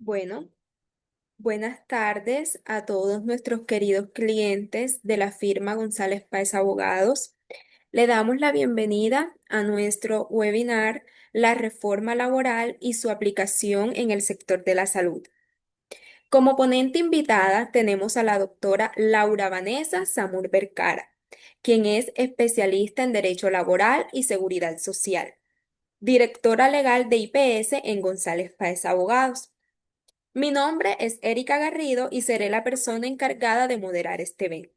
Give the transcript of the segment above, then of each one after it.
Bueno, buenas tardes a todos nuestros queridos clientes de la firma González Páez Abogados. Le damos la bienvenida a nuestro webinar La reforma laboral y su aplicación en el sector de la salud. Como ponente invitada tenemos a la doctora Laura Vanessa Samur Vergara, quien es especialista en Derecho Laboral y Seguridad Social, directora legal de IPS en González Páez Abogados. Mi nombre es Erika Garrido y seré la persona encargada de moderar este evento.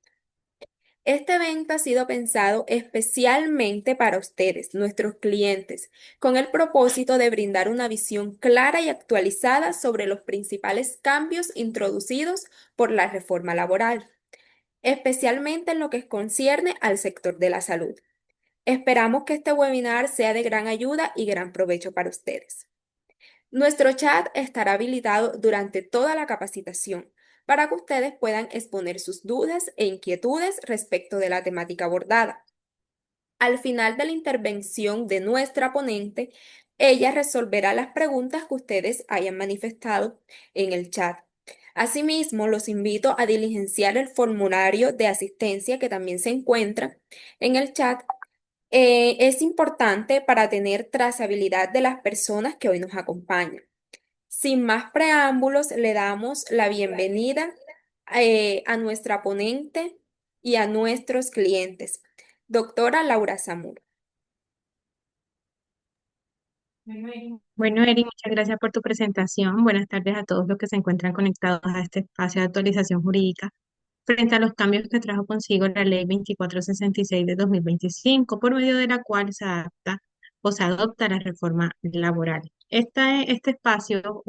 Este evento ha sido pensado especialmente para ustedes, nuestros clientes, con el propósito de brindar una visión clara y actualizada sobre los principales cambios introducidos por la reforma laboral, especialmente en lo que concierne al sector de la salud. Esperamos que este webinar sea de gran ayuda y gran provecho para ustedes. Nuestro chat estará habilitado durante toda la capacitación para que ustedes puedan exponer sus dudas e inquietudes respecto de la temática abordada. Al final de la intervención de nuestra ponente, ella resolverá las preguntas que ustedes hayan manifestado en el chat. Asimismo, los invito a diligenciar el formulario de asistencia que también se encuentra en el chat. Es importante para tener trazabilidad de las personas que hoy nos acompañan. Sin más preámbulos, le damos la bienvenida a nuestra ponente y a nuestros clientes. Doctora Laura Zamora. Bueno, Eri, muchas gracias por tu presentación. Buenas tardes a todos los que se encuentran conectados a este espacio de actualización jurídica frente a los cambios que trajo consigo la Ley 2466 de 2025, por medio de la cual se adapta o se adopta la reforma laboral. Este espacio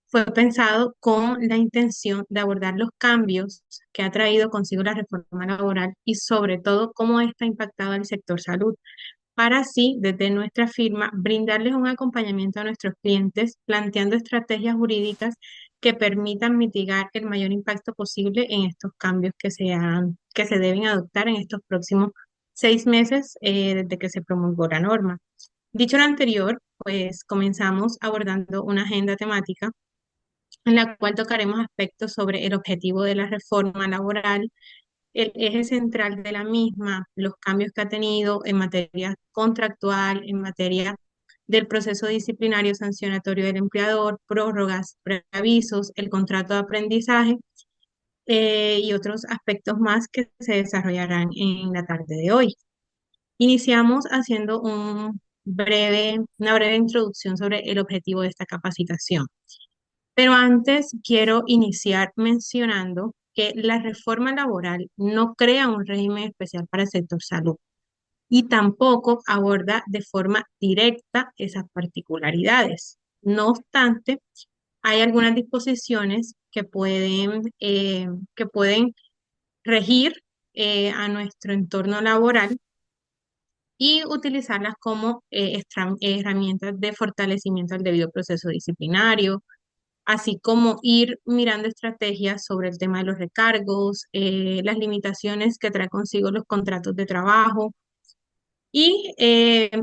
fue pensado con la intención de abordar los cambios que ha traído consigo la reforma laboral y sobre todo cómo esta ha impactado al sector salud para así, desde nuestra firma, brindarles un acompañamiento a nuestros clientes, planteando estrategias jurídicas que permitan mitigar el mayor impacto posible en estos cambios que se deben adoptar en estos próximos 6 meses, desde que se promulgó la norma. Dicho lo anterior, pues comenzamos abordando una agenda temática en la cual tocaremos aspectos sobre el objetivo de la reforma laboral, el eje central de la misma, los cambios que ha tenido en materia contractual, en materia del proceso disciplinario sancionatorio del empleador, prórrogas, preavisos, el contrato de aprendizaje, y otros aspectos más que se desarrollarán en la tarde de hoy. Iniciamos haciendo una breve introducción sobre el objetivo de esta capacitación. Pero antes quiero iniciar mencionando que la reforma laboral no crea un régimen especial para el sector salud y tampoco aborda de forma directa esas particularidades. No obstante, hay algunas disposiciones que pueden regir a nuestro entorno laboral y utilizarlas como herramientas de fortalecimiento del debido proceso disciplinario, así como ir mirando estrategias sobre el tema de los recargos, las limitaciones que trae consigo los contratos de trabajo y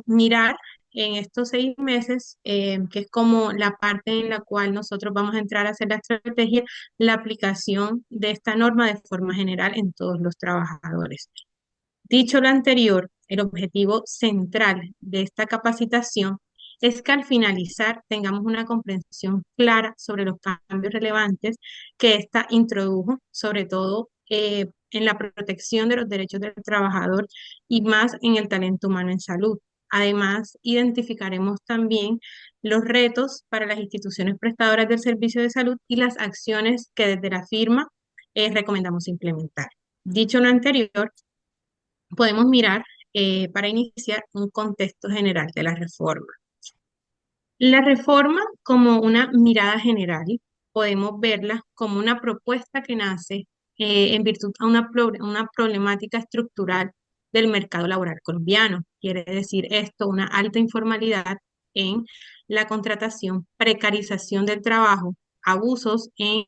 mirar en estos 6 meses, que es como la parte en la cual nosotros vamos a entrar a hacer la estrategia, la aplicación de esta norma de forma general en todos los trabajadores. Dicho lo anterior, el objetivo central de esta capacitación es que al finalizar tengamos una comprensión clara sobre los cambios relevantes que ésta introdujo, sobre todo en la protección de los derechos del trabajador y más en el talento humano en salud. Además, identificaremos también los retos para las instituciones prestadoras del servicio de salud y las acciones que desde la firma recomendamos implementar. Dicho lo anterior, podemos mirar para iniciar un contexto general de la reforma. La reforma, como una mirada general, podemos verla como una propuesta que nace en virtud a una problemática estructural del mercado laboral colombiano. Quiere decir esto, una alta informalidad en la contratación, precarización del trabajo, abusos en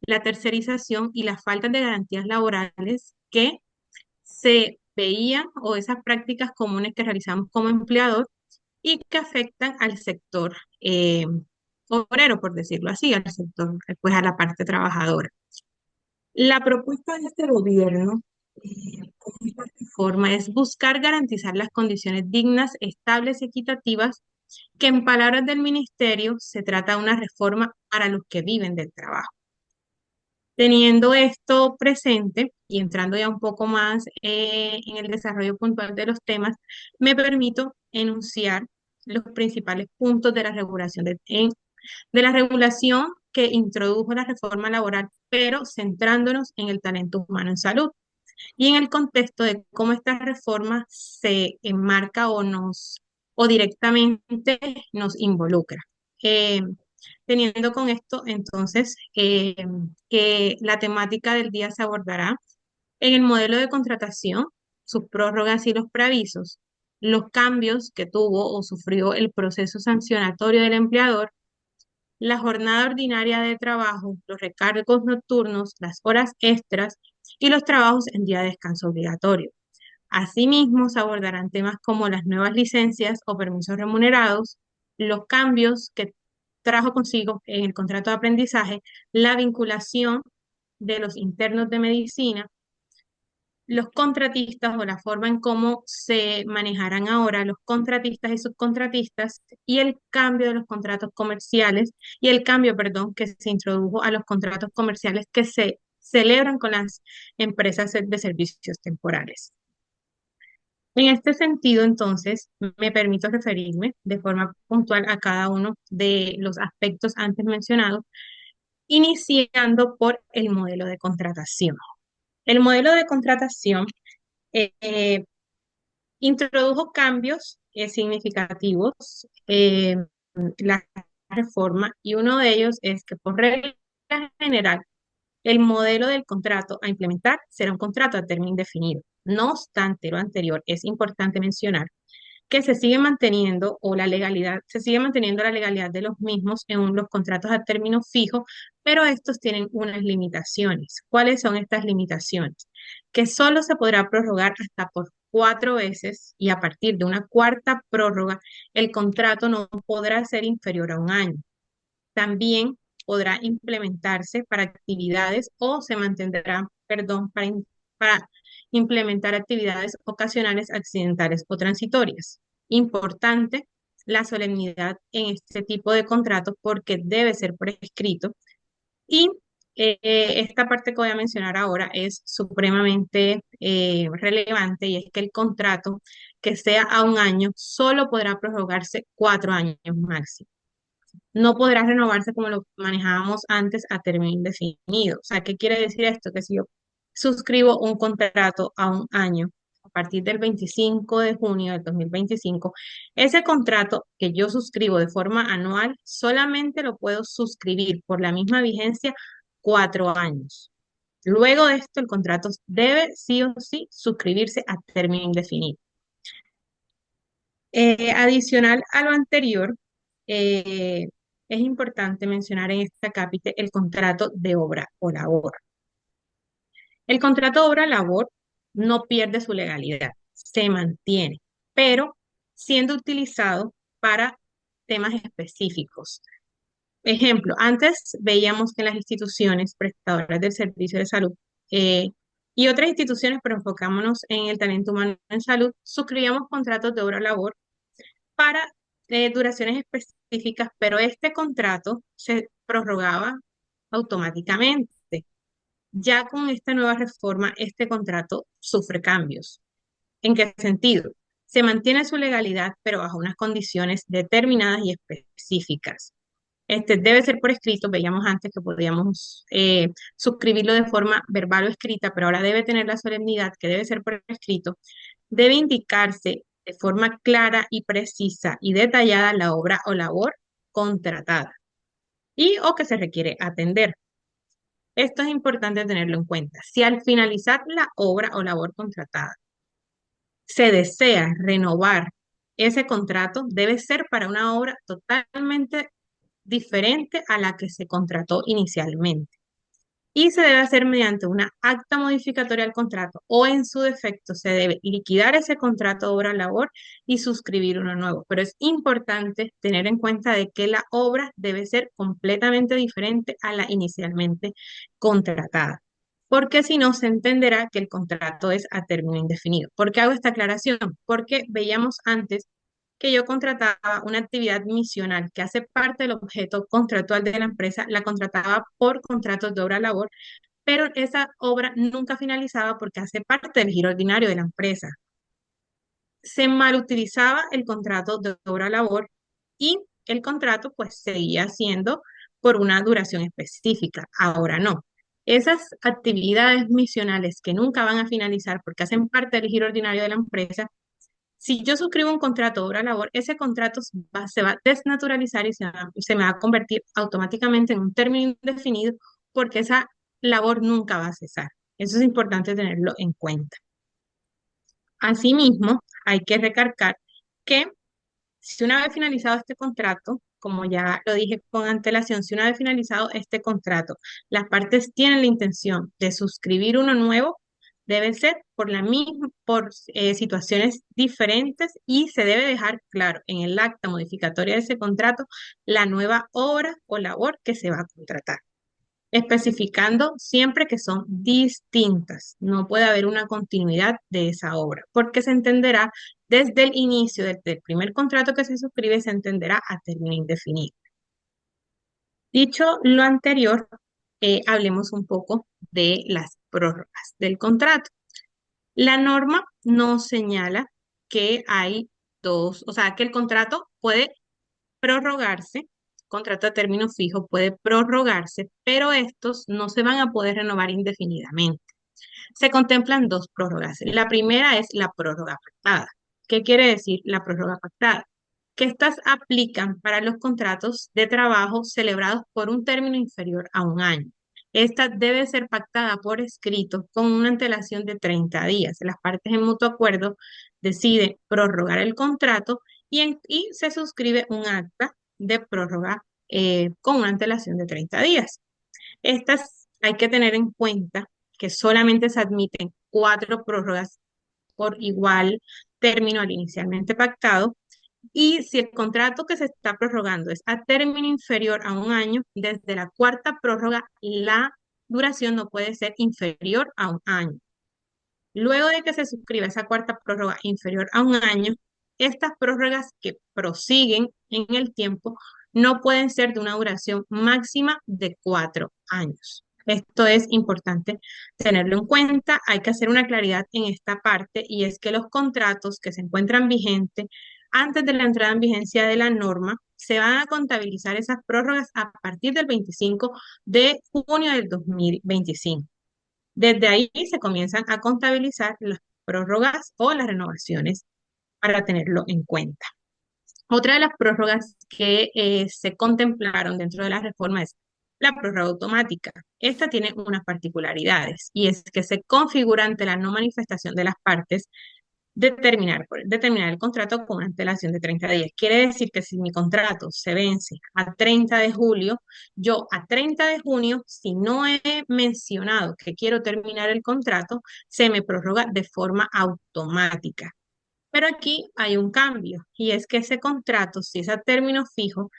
la tercerización y la falta de garantías laborales que se veían o esas prácticas comunes que realizamos como empleador y que afectan al sector. obrero, por decirlo así, al sector, pues a la parte trabajadora. La propuesta de este gobierno, con esta reforma, es buscar garantizar las condiciones dignas, estables y equitativas, que en palabras del ministerio se trata de una reforma para los que viven del trabajo. Teniendo esto presente y entrando ya un poco más en el desarrollo puntual de los temas, me permito enunciar los principales puntos de la de la regulación que introdujo la reforma laboral, pero centrándonos en el talento humano en salud y en el contexto de cómo esta reforma se enmarca o directamente nos involucra. Eh, Teniendo con esto, entonces, que la temática del día se abordará en el modelo de contratación, sus prórrogas y los preavisos, los cambios que tuvo o sufrió el proceso sancionatorio del empleador, la jornada ordinaria de trabajo, los recargos nocturnos, las horas extras y los trabajos en día de descanso obligatorio. Asimismo, se abordarán temas como las nuevas licencias o permisos remunerados, los cambios que trajo consigo en el contrato de aprendizaje, la vinculación de los internos de medicina, los contratistas o la forma en cómo se manejarán ahora los contratistas y subcontratistas y el cambio de los contratos comerciales y el cambio, perdón, que se introdujo a los contratos comerciales que se celebran con las empresas de servicios temporales. En este sentido, entonces, me permito referirme de forma puntual a cada uno de los aspectos antes mencionados, iniciando por el modelo de contratación. El modelo de contratación eh, introdujo cambios significativos la reforma y uno de ellos es que por regla general el modelo del contrato a implementar será un contrato a término indefinido. No obstante lo anterior, es importante mencionar que se sigue manteniendo o la legalidad, se sigue manteniendo la legalidad de los mismos en los contratos a término fijo, pero estos tienen unas limitaciones. ¿Cuáles son estas limitaciones? Que solo se podrá prorrogar hasta por 4 veces y a partir de una cuarta prórroga, el contrato no podrá ser inferior a un año. También podrá implementarse para actividades o se mantendrá, perdón, para implementar actividades ocasionales, accidentales o transitorias. Importante la solemnidad en este tipo de contratos porque debe ser por escrito y esta parte que voy a mencionar ahora es supremamente relevante y es que el contrato que sea a un año solo podrá prorrogarse 4 años máximo. No podrá renovarse como lo manejábamos antes a término indefinido. O sea, ¿qué quiere decir esto? Que si yo suscribo un contrato a un año a partir del 25 de junio del 2025, ese contrato que yo suscribo de forma anual solamente lo puedo suscribir por la misma vigencia 4 años. Luego de esto, el contrato debe sí o sí suscribirse a término indefinido. Adicional a lo anterior, eh, es importante mencionar en este capítulo el contrato de obra o labor. El contrato de obra-labor no pierde su legalidad, se mantiene, pero siendo utilizado para temas específicos. Ejemplo, antes veíamos que las instituciones prestadoras del servicio de salud eh, y otras instituciones, pero enfocámonos en el talento humano en salud, suscribíamos contratos de obra-labor para duraciones específicas, pero este contrato se prorrogaba automáticamente. Ya con esta nueva reforma, este contrato sufre cambios. ¿En qué sentido? Se mantiene su legalidad, pero bajo unas condiciones determinadas y específicas. Este debe ser por escrito, veíamos antes que podíamos suscribirlo de forma verbal o escrita, pero ahora debe tener la solemnidad que debe ser por escrito. Debe indicarse de forma clara y precisa y detallada la obra o labor contratada y o que se requiere atender. Esto es importante tenerlo en cuenta. Si al finalizar la obra o labor contratada se desea renovar ese contrato, debe ser para una obra totalmente diferente a la que se contrató inicialmente. y se debe hacer mediante una acta modificatoria al contrato o en su defecto se debe liquidar ese contrato de obra labor y suscribir uno nuevo. Pero es importante tener en cuenta de que la obra debe ser completamente diferente a la inicialmente contratada, porque si no se entenderá que el contrato es a término indefinido. ¿Por qué hago esta aclaración? Porque veíamos antes que yo contrataba una actividad misional que hace parte del objeto contractual de la empresa, la contrataba por contratos de obra labor, pero esa obra nunca finalizaba porque hace parte del giro ordinario de la empresa. Se mal utilizaba el contrato de obra labor y el contrato pues seguía siendo por una duración específica. Ahora no. Esas actividades misionales que nunca van a finalizar porque hacen parte del giro ordinario de la empresa, si yo suscribo un contrato de obra labor, ese contrato se va a desnaturalizar y se me va a convertir automáticamente en un término indefinido porque esa labor nunca va a cesar. Eso es importante tenerlo en cuenta. Asimismo, hay que recalcar que si una vez finalizado este contrato, como ya lo dije con antelación, si una vez finalizado este contrato, las partes tienen la intención de suscribir uno nuevo, debe ser por la misma, por situaciones diferentes y se debe dejar claro en el acta modificatoria de ese contrato la nueva obra o labor que se va a contratar, especificando siempre que son distintas. No puede haber una continuidad de esa obra, porque se entenderá desde el inicio, desde el primer contrato que se suscribe, se entenderá a término indefinido. Dicho lo anterior, hablemos un poco de las prórrogas del contrato. La norma nos señala que hay dos, o sea, que el contrato puede prorrogarse, contrato a término fijo puede prorrogarse, pero estos no se van a poder renovar indefinidamente. Se contemplan dos prórrogas. La primera es la prórroga pactada. ¿Qué quiere decir la prórroga pactada? Que estas aplican para los contratos de trabajo celebrados por un término inferior a un año. Esta debe ser pactada por escrito con una antelación de 30 días. Las partes en mutuo acuerdo deciden prorrogar el contrato y se suscribe un acta de prórroga con una antelación de 30 días. Estas hay que tener en cuenta que solamente se admiten 4 prórrogas por igual término al inicialmente pactado. Y si el contrato que se está prorrogando es a término inferior a un año, desde la cuarta prórroga la duración no puede ser inferior a un año. Luego de que se suscriba esa cuarta prórroga inferior a un año, estas prórrogas que prosiguen en el tiempo no pueden ser de una duración máxima de 4 años. Esto es importante tenerlo en cuenta. Hay que hacer una claridad en esta parte y es que los contratos que se encuentran vigentes antes de la entrada en vigencia de la norma se van a contabilizar esas prórrogas a partir del 25 de junio del 2025. Desde ahí se comienzan a contabilizar las prórrogas o las renovaciones para tenerlo en cuenta. Otra de las prórrogas que se contemplaron dentro de la reforma es la prórroga automática. Esta tiene unas particularidades y es que se configura ante la no manifestación de las partes determinar el contrato con una antelación de 30 días. Quiere decir que si mi contrato se vence a 30 de julio, yo a 30 de junio, si no he mencionado que quiero terminar el contrato, se me prorroga de forma automática. Pero aquí hay un cambio y es que ese contrato, si es a término fijo,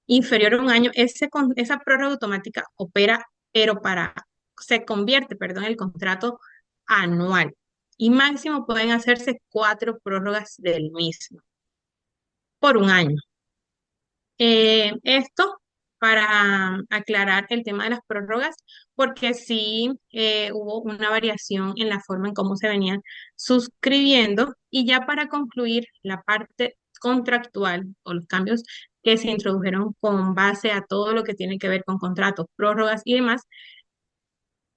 inferior a un año, esa prórroga automática opera, pero se convierte, perdón, el contrato anual y máximo pueden hacerse 4 prórrogas del mismo por un año. Esto para aclarar el tema de las prórrogas, porque sí hubo una variación en la forma en cómo se venían suscribiendo. Y ya para concluir la parte contractual o los cambios que se introdujeron con base a todo lo que tiene que ver con contratos, prórrogas y demás,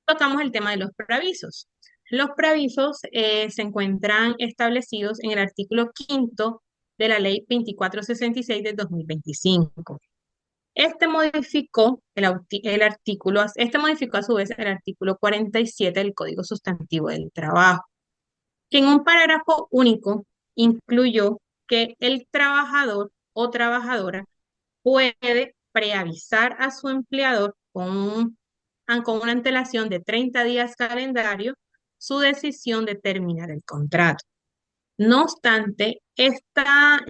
tocamos el tema de los preavisos. Los preavisos se encuentran establecidos en el artículo quinto de la Ley 2466 de 2025. Este modificó a su vez el artículo 47 del Código Sustantivo del Trabajo, que en un parágrafo único incluyó que el trabajador o trabajadora puede preavisar a su empleador con un con una antelación de 30 días calendario su decisión de terminar el contrato. No obstante, esta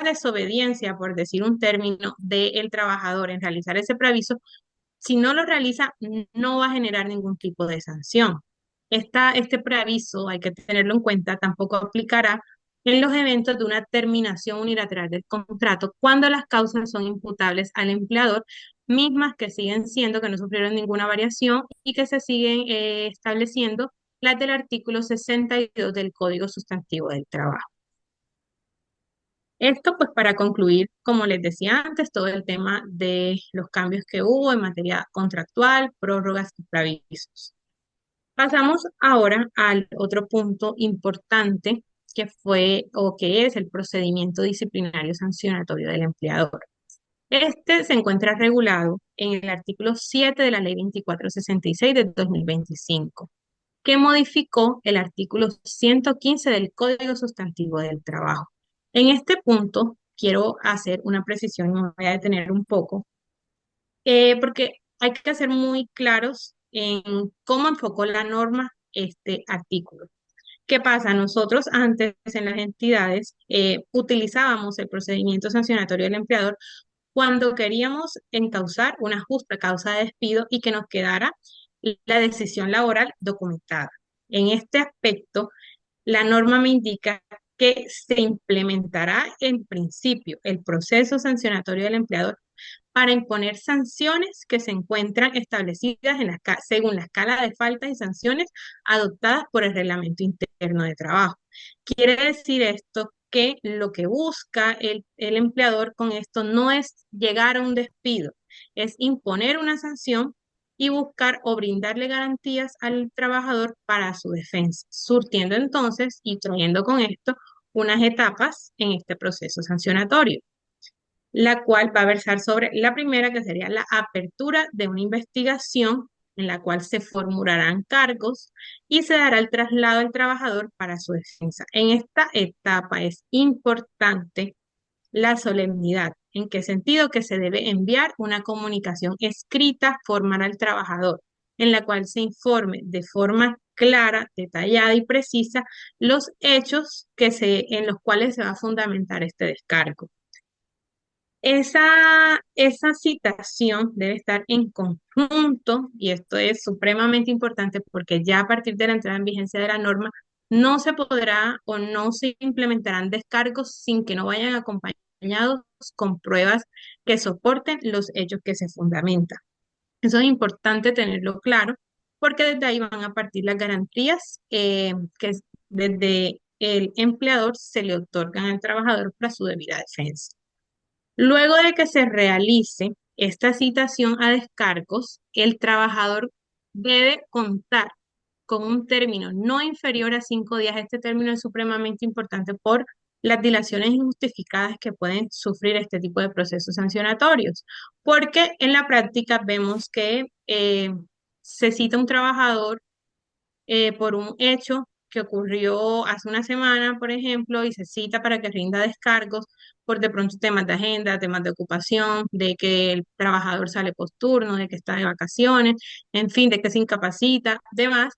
desobediencia, por decir un término, del trabajador en realizar ese preaviso, si no lo realiza, no va a generar ningún tipo de sanción. Este preaviso, hay que tenerlo en cuenta, tampoco aplicará en los eventos de una terminación unilateral del contrato cuando las causas son imputables al empleador, mismas que siguen siendo, que no sufrieron ninguna variación y que se siguen estableciendo las del artículo 62 del Código Sustantivo del Trabajo. Esto pues para concluir, como les decía antes, todo el tema de los cambios que hubo en materia contractual, prórrogas y preavisos. Pasamos ahora al otro punto importante que fue o que es el procedimiento disciplinario sancionatorio del empleador. Este se encuentra regulado en el artículo 7 de la Ley 2466 de 2025, que modificó el artículo 115 del Código Sustantivo del Trabajo. En este punto quiero hacer una precisión y me voy a detener un poco, porque hay que ser muy claros en cómo enfocó la norma este artículo. ¿Qué pasa? Nosotros antes en las entidades utilizábamos el procedimiento sancionatorio del empleador cuando queríamos encauzar una justa causa de despido y que nos quedara la decisión laboral documentada. En este aspecto, la norma me indica que se implementará en principio el proceso sancionatorio del empleador para imponer sanciones que se encuentran establecidas según la escala de faltas y sanciones adoptadas por el Reglamento Interno de Trabajo. Quiere decir esto que lo que busca el empleador con esto no es llegar a un despido, es imponer una sanción y buscar o brindarle garantías al trabajador para su defensa, surtiendo entonces y trayendo con esto unas etapas en este proceso sancionatorio, la cual va a versar sobre la primera, que sería la apertura de una investigación en la cual se formularán cargos y se dará el traslado al trabajador para su defensa. En esta etapa es importante la solemnidad. ¿En qué sentido? Que se debe enviar una comunicación escrita formal al trabajador, en la cual se informe de forma clara, detallada y precisa los hechos en los cuales se va a fundamentar este descargo. Esa citación debe estar en conjunto, y esto es supremamente importante porque ya a partir de la entrada en vigencia de la norma no se podrá o no se implementarán descargos sin que no vayan acompañados con pruebas que soporten los hechos que se fundamentan. Eso es importante tenerlo claro porque desde ahí van a partir las garantías desde el empleador se le otorgan al trabajador para su debida defensa. Luego de que se realice esta citación a descargos, el trabajador debe contar con un término no inferior a 5 días. Este término es supremamente importante por las dilaciones injustificadas que pueden sufrir este tipo de procesos sancionatorios, porque en la práctica vemos que se cita un trabajador por un hecho que ocurrió hace una semana, por ejemplo, y se cita para que rinda descargos por de pronto temas de agenda, temas de ocupación, de que el trabajador sale posturno, de que está de vacaciones, en fin, de que se incapacita, demás.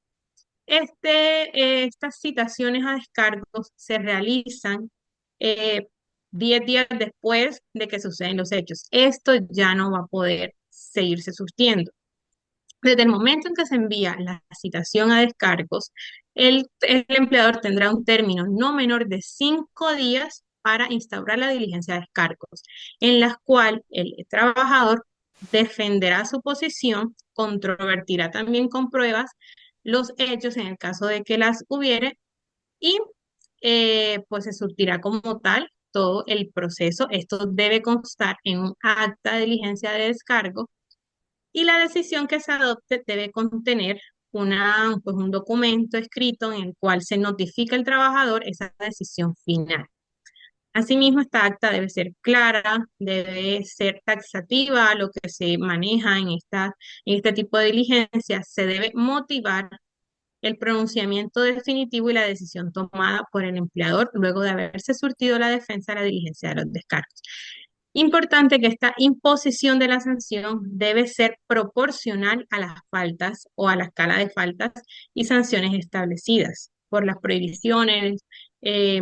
Estas citaciones a descargos se realizan eh, 10 días después de que suceden los hechos. Esto ya no va a poder seguirse surtiendo. Desde el momento en que se envía la citación a descargos, el empleador tendrá un término no menor de 5 días para instaurar la diligencia de descargos, en la cual el trabajador defenderá su posición, controvertirá también con pruebas los hechos en el caso de que las hubiere y pues se surtirá como tal todo el proceso. Esto debe constar en un acta de diligencia de descargo y la decisión que se adopte debe contener pues un documento escrito en el cual se notifica al trabajador esa decisión final. Asimismo, esta acta debe ser clara, debe ser taxativa, lo que se maneja en este tipo de diligencias, se debe motivar el pronunciamiento definitivo y la decisión tomada por el empleador luego de haberse surtido la defensa de la diligencia de los descargos. Importante que esta imposición de la sanción debe ser proporcional a las faltas o a la escala de faltas y sanciones establecidas por las prohibiciones, eh,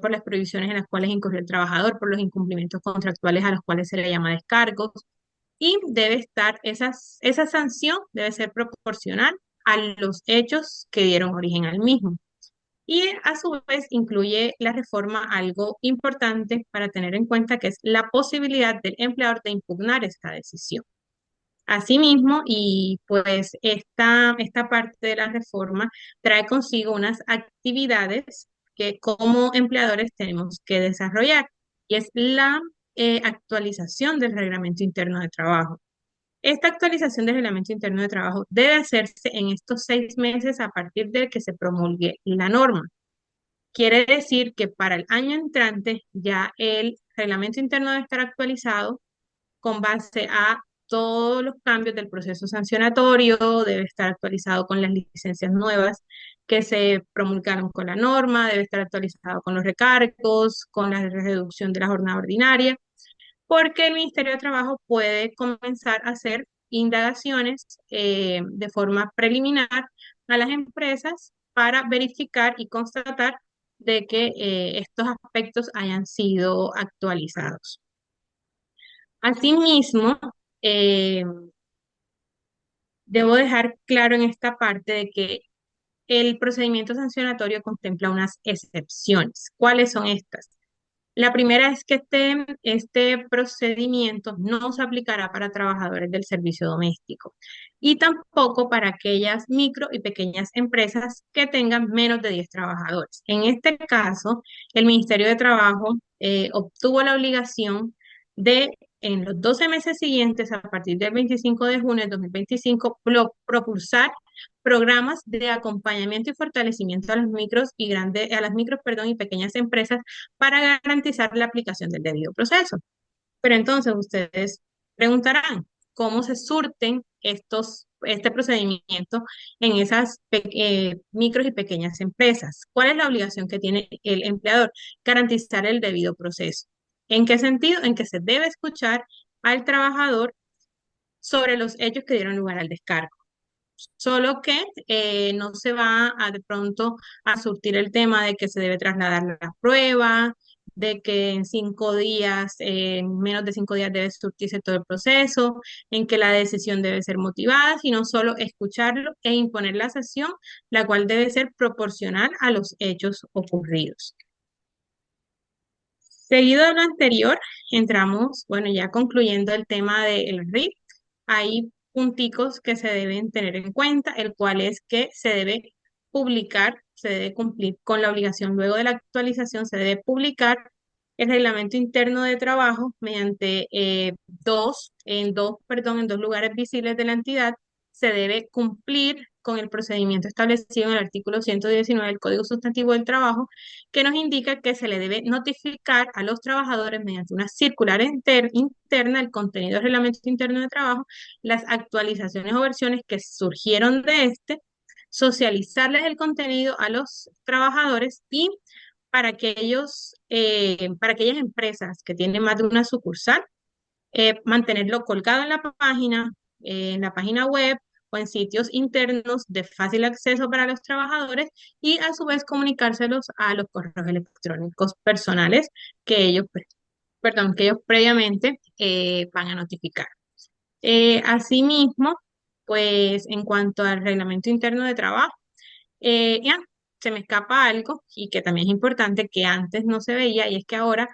por las prohibiciones en las cuales incurrió el trabajador, por los incumplimientos contractuales a los cuales se le llama descargos, y debe estar, esa sanción debe ser proporcional a los hechos que dieron origen al mismo. Y a su vez incluye la reforma algo importante para tener en cuenta, que es la posibilidad del empleador de impugnar esta decisión. Asimismo, y pues esta parte de la reforma trae consigo unas actividades que como empleadores tenemos que desarrollar, y es la actualización del reglamento interno de trabajo. Esta actualización del reglamento interno de trabajo debe hacerse en estos 6 meses a partir de que se promulgue la norma. Quiere decir que para el año entrante ya el reglamento interno debe estar actualizado con base a todos los cambios del proceso sancionatorio, debe estar actualizado con las licencias nuevas que se promulgaron con la norma, debe estar actualizado con los recargos, con la reducción de la jornada ordinaria, porque el Ministerio de Trabajo puede comenzar a hacer indagaciones de forma preliminar a las empresas para verificar y constatar de que estos aspectos hayan sido actualizados. Asimismo, eh, debo dejar claro en esta parte de que el procedimiento sancionatorio contempla unas excepciones. ¿Cuáles son estas? La primera es que este procedimiento no se aplicará para trabajadores del servicio doméstico y tampoco para aquellas micro y pequeñas empresas que tengan menos de 10 trabajadores. En este caso, el Ministerio de Trabajo obtuvo la obligación de, en los 12 meses siguientes, a partir del 25 de junio de 2025, propulsar programas de acompañamiento y fortalecimiento a a las micros, perdón, y pequeñas empresas para garantizar la aplicación del debido proceso. Pero entonces ustedes preguntarán, ¿cómo se surten este procedimiento en esas micros y pequeñas empresas? ¿Cuál es la obligación que tiene el empleador? Garantizar el debido proceso. ¿En qué sentido? En que se debe escuchar al trabajador sobre los hechos que dieron lugar al descargo. Solo que no se va a de pronto a surtir el tema de que se debe trasladar la prueba, de que en 5 días, en menos de 5 días debe surtirse todo el proceso, en que la decisión debe ser motivada, sino solo escucharlo e imponer la sanción, la cual debe ser proporcional a los hechos ocurridos. Seguido de lo anterior, entramos, bueno, ya concluyendo el tema del RIF, hay punticos que se deben tener en cuenta, el cual es que se debe publicar, se debe cumplir con la obligación luego de la actualización, se debe publicar el reglamento interno de trabajo mediante en dos lugares visibles de la entidad. Se debe cumplir con el procedimiento establecido en el artículo 119 del Código Sustantivo del Trabajo, que nos indica que se le debe notificar a los trabajadores mediante una circular interna el contenido del reglamento interno de trabajo, las actualizaciones o versiones que surgieron de este, socializarles el contenido a los trabajadores, y para aquellas empresas que tienen más de una sucursal, mantenerlo colgado en la página web o en sitios internos de fácil acceso para los trabajadores, y a su vez comunicárselos a los correos electrónicos personales que ellos, que ellos previamente van a notificar. Asimismo, pues en cuanto al reglamento interno de trabajo, ya se me escapa algo y que también es importante, que antes no se veía, y es que ahora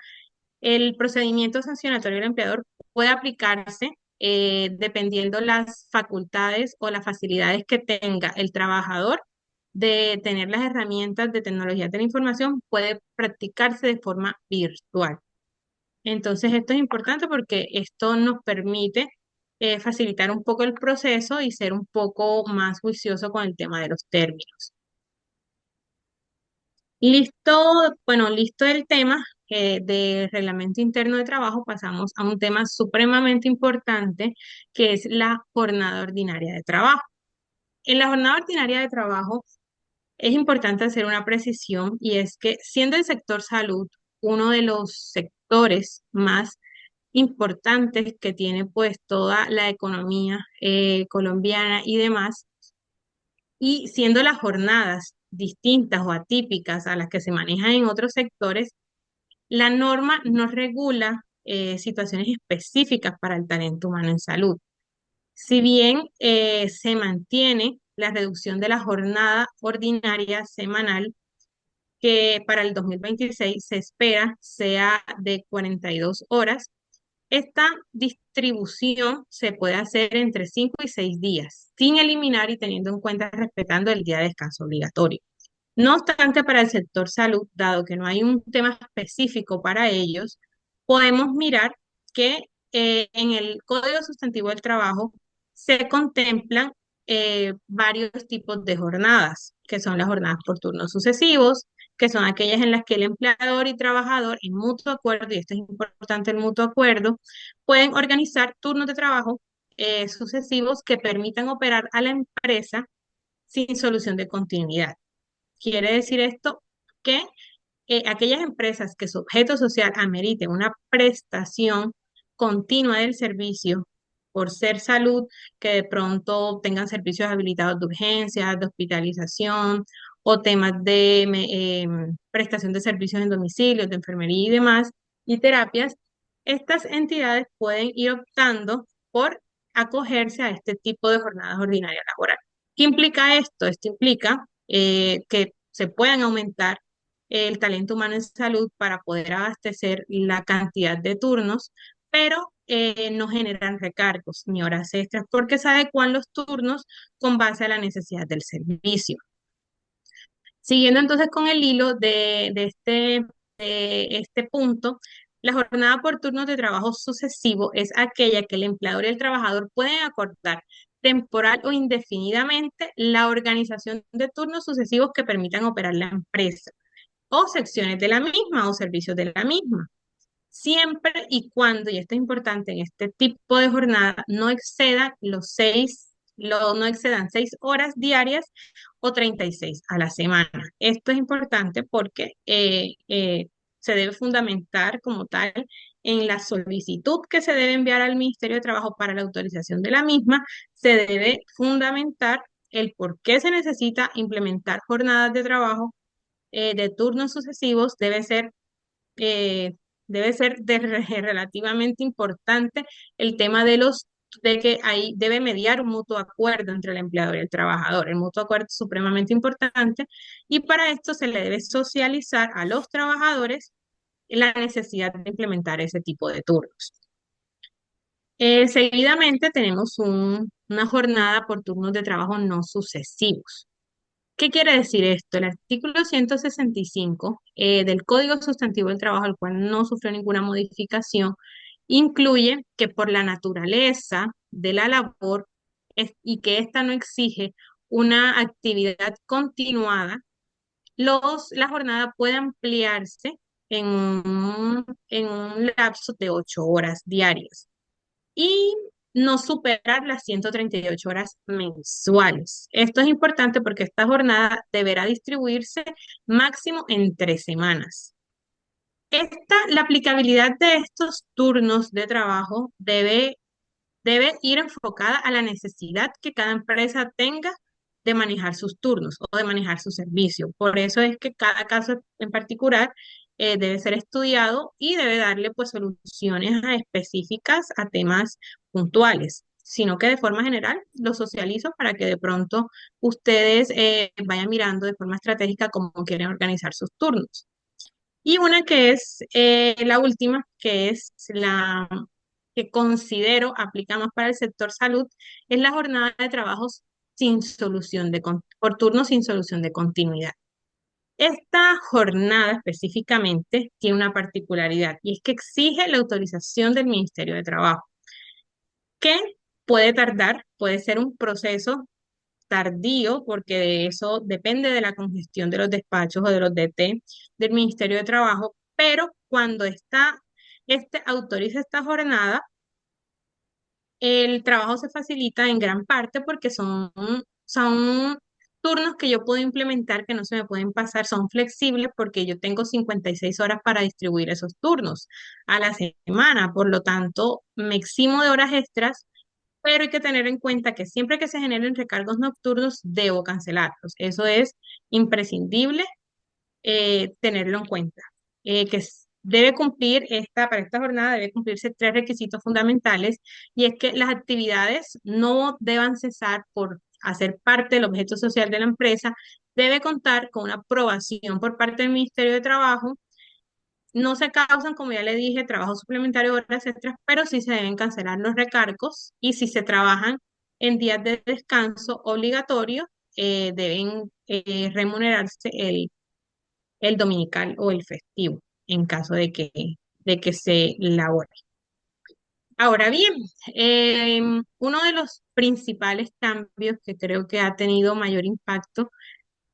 el procedimiento sancionatorio del empleador puede aplicarse dependiendo las facultades o las facilidades que tenga el trabajador de tener las herramientas de tecnología de la información, puede practicarse de forma virtual. Entonces, esto es importante porque esto nos permite facilitar un poco el proceso y ser un poco más juicioso con el tema de los términos. Listo, bueno, listo el tema del reglamento interno de trabajo, pasamos a un tema supremamente importante, que es la jornada ordinaria de trabajo. En la jornada ordinaria de trabajo es importante hacer una precisión, y es que siendo el sector salud uno de los sectores más importantes que tiene pues toda la economía colombiana y demás, y siendo las jornadas distintas o atípicas a las que se manejan en otros sectores, la norma no regula situaciones específicas para el talento humano en salud. Si bien se mantiene la reducción de la jornada ordinaria semanal, que para el 2026 se espera sea de 42 horas, esta distribución se puede hacer entre 5 y 6 días, sin eliminar y teniendo en cuenta respetando el día de descanso obligatorio. No obstante, para el sector salud, dado que no hay un tema específico para ellos, podemos mirar que en el Código Sustantivo del Trabajo se contemplan varios tipos de jornadas, que son las jornadas por turnos sucesivos, que son aquellas en las que el empleador y trabajador, en mutuo acuerdo, y esto es importante, el mutuo acuerdo, pueden organizar turnos de trabajo sucesivos que permitan operar a la empresa sin solución de continuidad. Quiere decir esto que aquellas empresas que su objeto social amerite una prestación continua del servicio por ser salud, que de pronto tengan servicios habilitados de urgencias, de hospitalización o temas de prestación de servicios en domicilios, de enfermería y demás, y terapias, estas entidades pueden ir optando por acogerse a este tipo de jornadas ordinarias laborales. ¿Qué implica esto? Esto implica que se puedan aumentar el talento humano en salud para poder abastecer la cantidad de turnos, pero no generan recargos ni horas extras porque se adecuan los turnos con base a la necesidad del servicio. Siguiendo entonces con el hilo de este punto, la jornada por turnos de trabajo sucesivo es aquella que el empleador y el trabajador pueden acordar temporal o indefinidamente la organización de turnos sucesivos que permitan operar la empresa o secciones de la misma o servicios de la misma, siempre y cuando, y esto es importante, en este tipo de jornada no excedan no excedan 6 horas diarias o 36 a la semana. Esto es importante porque se debe fundamentar como tal en la solicitud que se debe enviar al Ministerio de Trabajo para la autorización de la misma, se debe fundamentar el por qué se necesita implementar jornadas de trabajo de turnos sucesivos, eh, debe ser relativamente importante el tema de que ahí debe mediar un mutuo acuerdo entre el empleador y el trabajador. El mutuo acuerdo es supremamente importante y para esto se le debe socializar a los trabajadores la necesidad de implementar ese tipo de turnos. Seguidamente tenemos una jornada por turnos de trabajo no sucesivos. ¿Qué quiere decir esto? El artículo 165 del Código Sustantivo del Trabajo, el cual no sufrió ninguna modificación, incluye que por la naturaleza de la labor y que ésta no exige una actividad continuada, la jornada puede ampliarse en un lapso de 8 horas diarias y no superar las 138 horas mensuales. Esto es importante porque esta jornada deberá distribuirse máximo en 3 semanas. La aplicabilidad de estos turnos de trabajo debe ir enfocada a la necesidad que cada empresa tenga de manejar sus turnos o de manejar su servicio. Por eso es que cada caso en particular debe ser estudiado y debe darle pues soluciones específicas a temas puntuales, sino que de forma general lo socializo para que de pronto ustedes vayan mirando de forma estratégica cómo quieren organizar sus turnos. Y una que es la última, que es la que considero aplica más para el sector salud, es la jornada de trabajos sin solución por turno sin solución de continuidad. Esta jornada específicamente tiene una particularidad y es que exige la autorización del Ministerio de Trabajo, que puede tardar, puede ser un proceso tardío, porque de eso depende de la congestión de los despachos o de los DT del Ministerio de Trabajo, pero cuando autoriza esta jornada, el trabajo se facilita en gran parte porque son turnos que yo puedo implementar que no se me pueden pasar, son flexibles porque yo tengo 56 horas para distribuir esos turnos a la semana. Por lo tanto, me eximo de horas extras, pero hay que tener en cuenta que siempre que se generen recargos nocturnos, debo cancelarlos. Eso es imprescindible tenerlo en cuenta. Debe cumplir para esta jornada debe cumplirse tres requisitos fundamentales, y es que las actividades no deban cesar por hacer parte del objeto social de la empresa, debe contar con una aprobación por parte del Ministerio de Trabajo. No se causan, como ya le dije, trabajo suplementario o horas extras, pero sí se deben cancelar los recargos, y si se trabajan en días de descanso obligatorio, deben remunerarse el dominical o el festivo, en caso de que se labore. Ahora bien, uno de los principales cambios que creo que ha tenido mayor impacto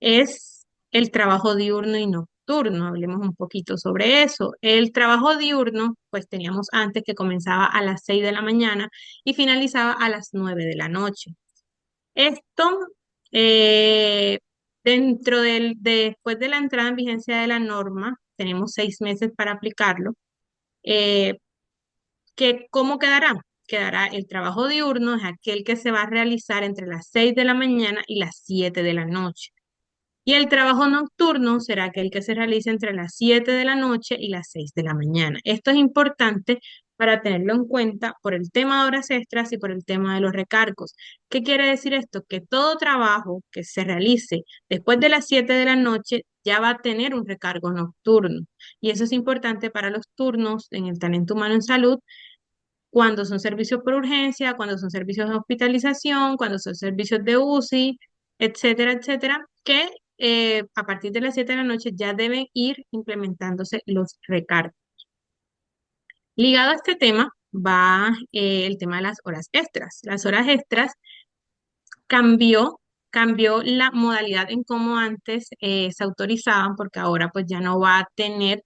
es el trabajo diurno y nocturno. Hablemos un poquito sobre eso. El trabajo diurno, pues teníamos antes que comenzaba a las 6 de la mañana y finalizaba a las 9 de la noche. Esto, eh, después de la entrada en vigencia de la norma, tenemos 6 meses para aplicarlo. eh, ¿Cómo quedará? Quedará el trabajo diurno, es aquel que se va a realizar entre las 6 de la mañana y las 7 de la noche. Y el trabajo nocturno será aquel que se realiza entre las 7 de la noche y las 6 de la mañana. Esto es importante para tenerlo en cuenta por el tema de horas extras y por el tema de los recargos. ¿Qué quiere decir esto? Que todo trabajo que se realice después de las 7 de la noche ya va a tener un recargo nocturno. Y eso es importante para los turnos en el talento humano en salud, cuando son servicios por urgencia, cuando son servicios de hospitalización, cuando son servicios de UCI, etcétera, etcétera, que a partir de las 7 de la noche ya deben ir implementándose los recargos. Ligado a este tema va el tema de las horas extras. Las horas extras cambió, cambió la modalidad en cómo antes se autorizaban, porque ahora pues ya no va a tener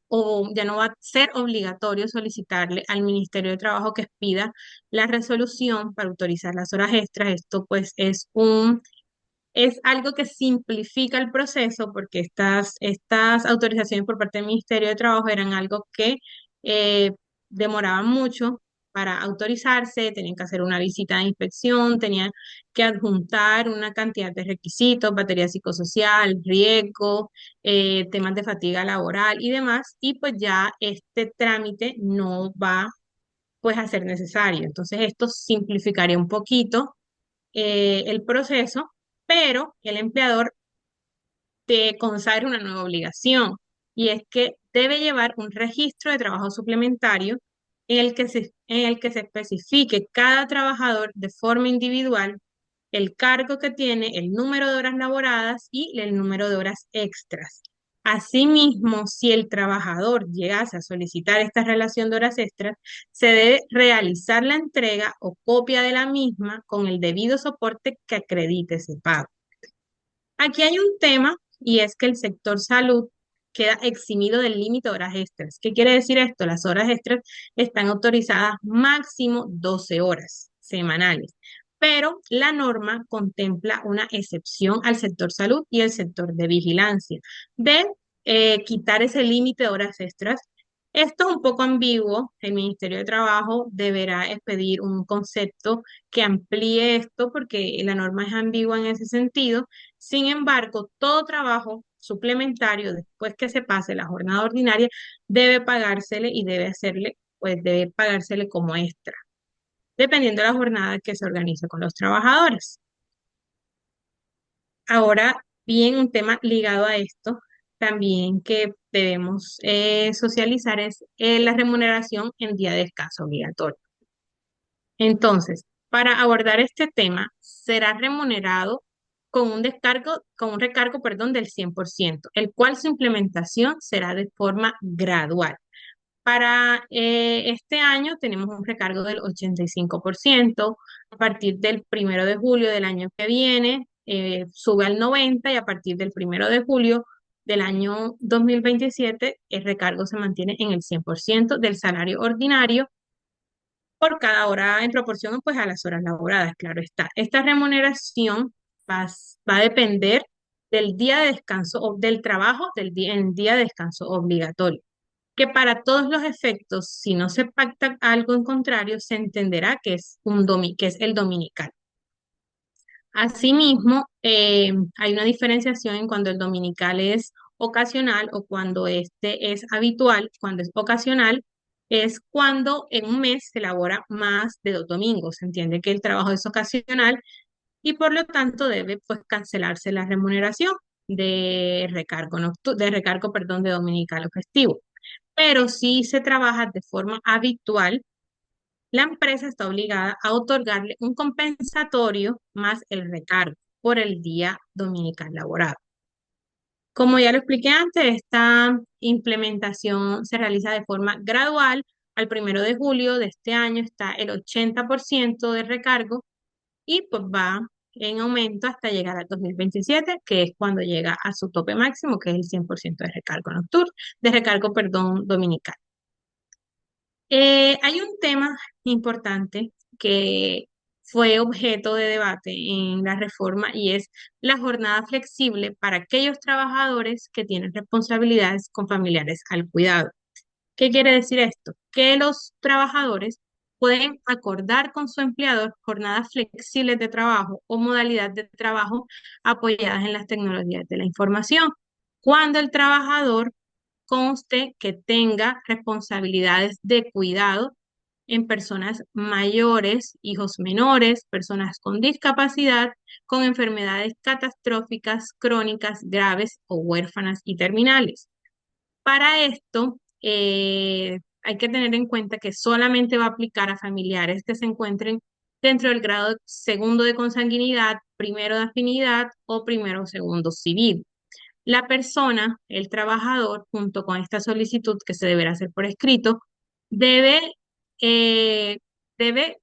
o ya no va a ser obligatorio solicitarle al Ministerio de Trabajo que expida la resolución para autorizar las horas extras. Esto pues es algo que simplifica el proceso, porque estas autorizaciones por parte del Ministerio de Trabajo eran algo que eh, demoraban mucho para autorizarse, tenían que hacer una visita de inspección, tenían que adjuntar una cantidad de requisitos, batería psicosocial, riesgo, temas de fatiga laboral y demás, y pues ya este trámite no va pues a ser necesario. Entonces esto simplificaría un poquito el proceso, pero el empleador te consagra una nueva obligación, y es que debe llevar un registro de trabajo suplementario en el que se especifique cada trabajador de forma individual, el cargo que tiene, el número de horas laboradas y el número de horas extras. Asimismo, si el trabajador llegase a solicitar esta relación de horas extras, se debe realizar la entrega o copia de la misma con el debido soporte que acredite ese pago. Aquí hay un tema, y es que el sector salud queda eximido del límite de horas extras. ¿Qué quiere decir esto? Las horas extras están autorizadas máximo 12 horas semanales, pero la norma contempla una excepción al sector salud y el sector de vigilancia de quitar ese límite de horas extras. Esto es un poco ambiguo. El Ministerio de Trabajo deberá expedir un concepto que amplíe esto, porque la norma es ambigua en ese sentido. Sin embargo, todo trabajo suplementario después que se pase la jornada ordinaria debe pagársele, y debe pagársele como extra, dependiendo de la jornada que se organice con los trabajadores. Ahora bien, un tema ligado a esto también que debemos socializar es la remuneración en día de descanso obligatorio. Entonces, para abordar este tema, será remunerado con un recargo, perdón, del 100%, el cual su implementación será de forma gradual. Para este año tenemos un recargo del 85%. A partir del 1 de julio del año que viene, sube al 90%, y a partir del 1 de julio del año 2027 el recargo se mantiene en el 100% del salario ordinario por cada hora, en proporción pues a las horas laboradas, claro está. Esta remuneración va a depender del día de descanso o del trabajo del día, en día de descanso obligatorio, que para todos los efectos, si no se pacta algo en contrario, se entenderá que es que es el dominical. Asimismo, hay una diferenciación en cuando el dominical es ocasional o cuando este es habitual. Cuando es ocasional es cuando en un mes se elabora más de 2 domingos. Se entiende que el trabajo es ocasional y por lo tanto debe pues cancelarse la remuneración de recargo, perdón, de dominical o festivo. Pero si se trabaja de forma habitual, la empresa está obligada a otorgarle un compensatorio más el recargo por el día dominical laborado. Como ya lo expliqué antes, esta implementación se realiza de forma gradual. Al 1 de julio de este año está el 80% de recargo y pues va en aumento hasta llegar al 2027, que es cuando llega a su tope máximo, que es el 100% de recargo nocturno, de recargo, perdón, dominical. Hay un tema importante que fue objeto de debate en la reforma y es la jornada flexible para aquellos trabajadores que tienen responsabilidades con familiares al cuidado. ¿Qué quiere decir esto? Que los trabajadores pueden acordar con su empleador jornadas flexibles de trabajo o modalidad de trabajo apoyadas en las tecnologías de la información, cuando el trabajador conste que tenga responsabilidades de cuidado en personas mayores, hijos menores, personas con discapacidad, con enfermedades catastróficas, crónicas, graves o huérfanas y terminales. Para esto, hay que tener en cuenta que solamente va a aplicar a familiares que se encuentren dentro del grado segundo de consanguinidad, primero de afinidad o primero o segundo civil. La persona, el trabajador, junto con esta solicitud que se deberá hacer por escrito, debe, eh, debe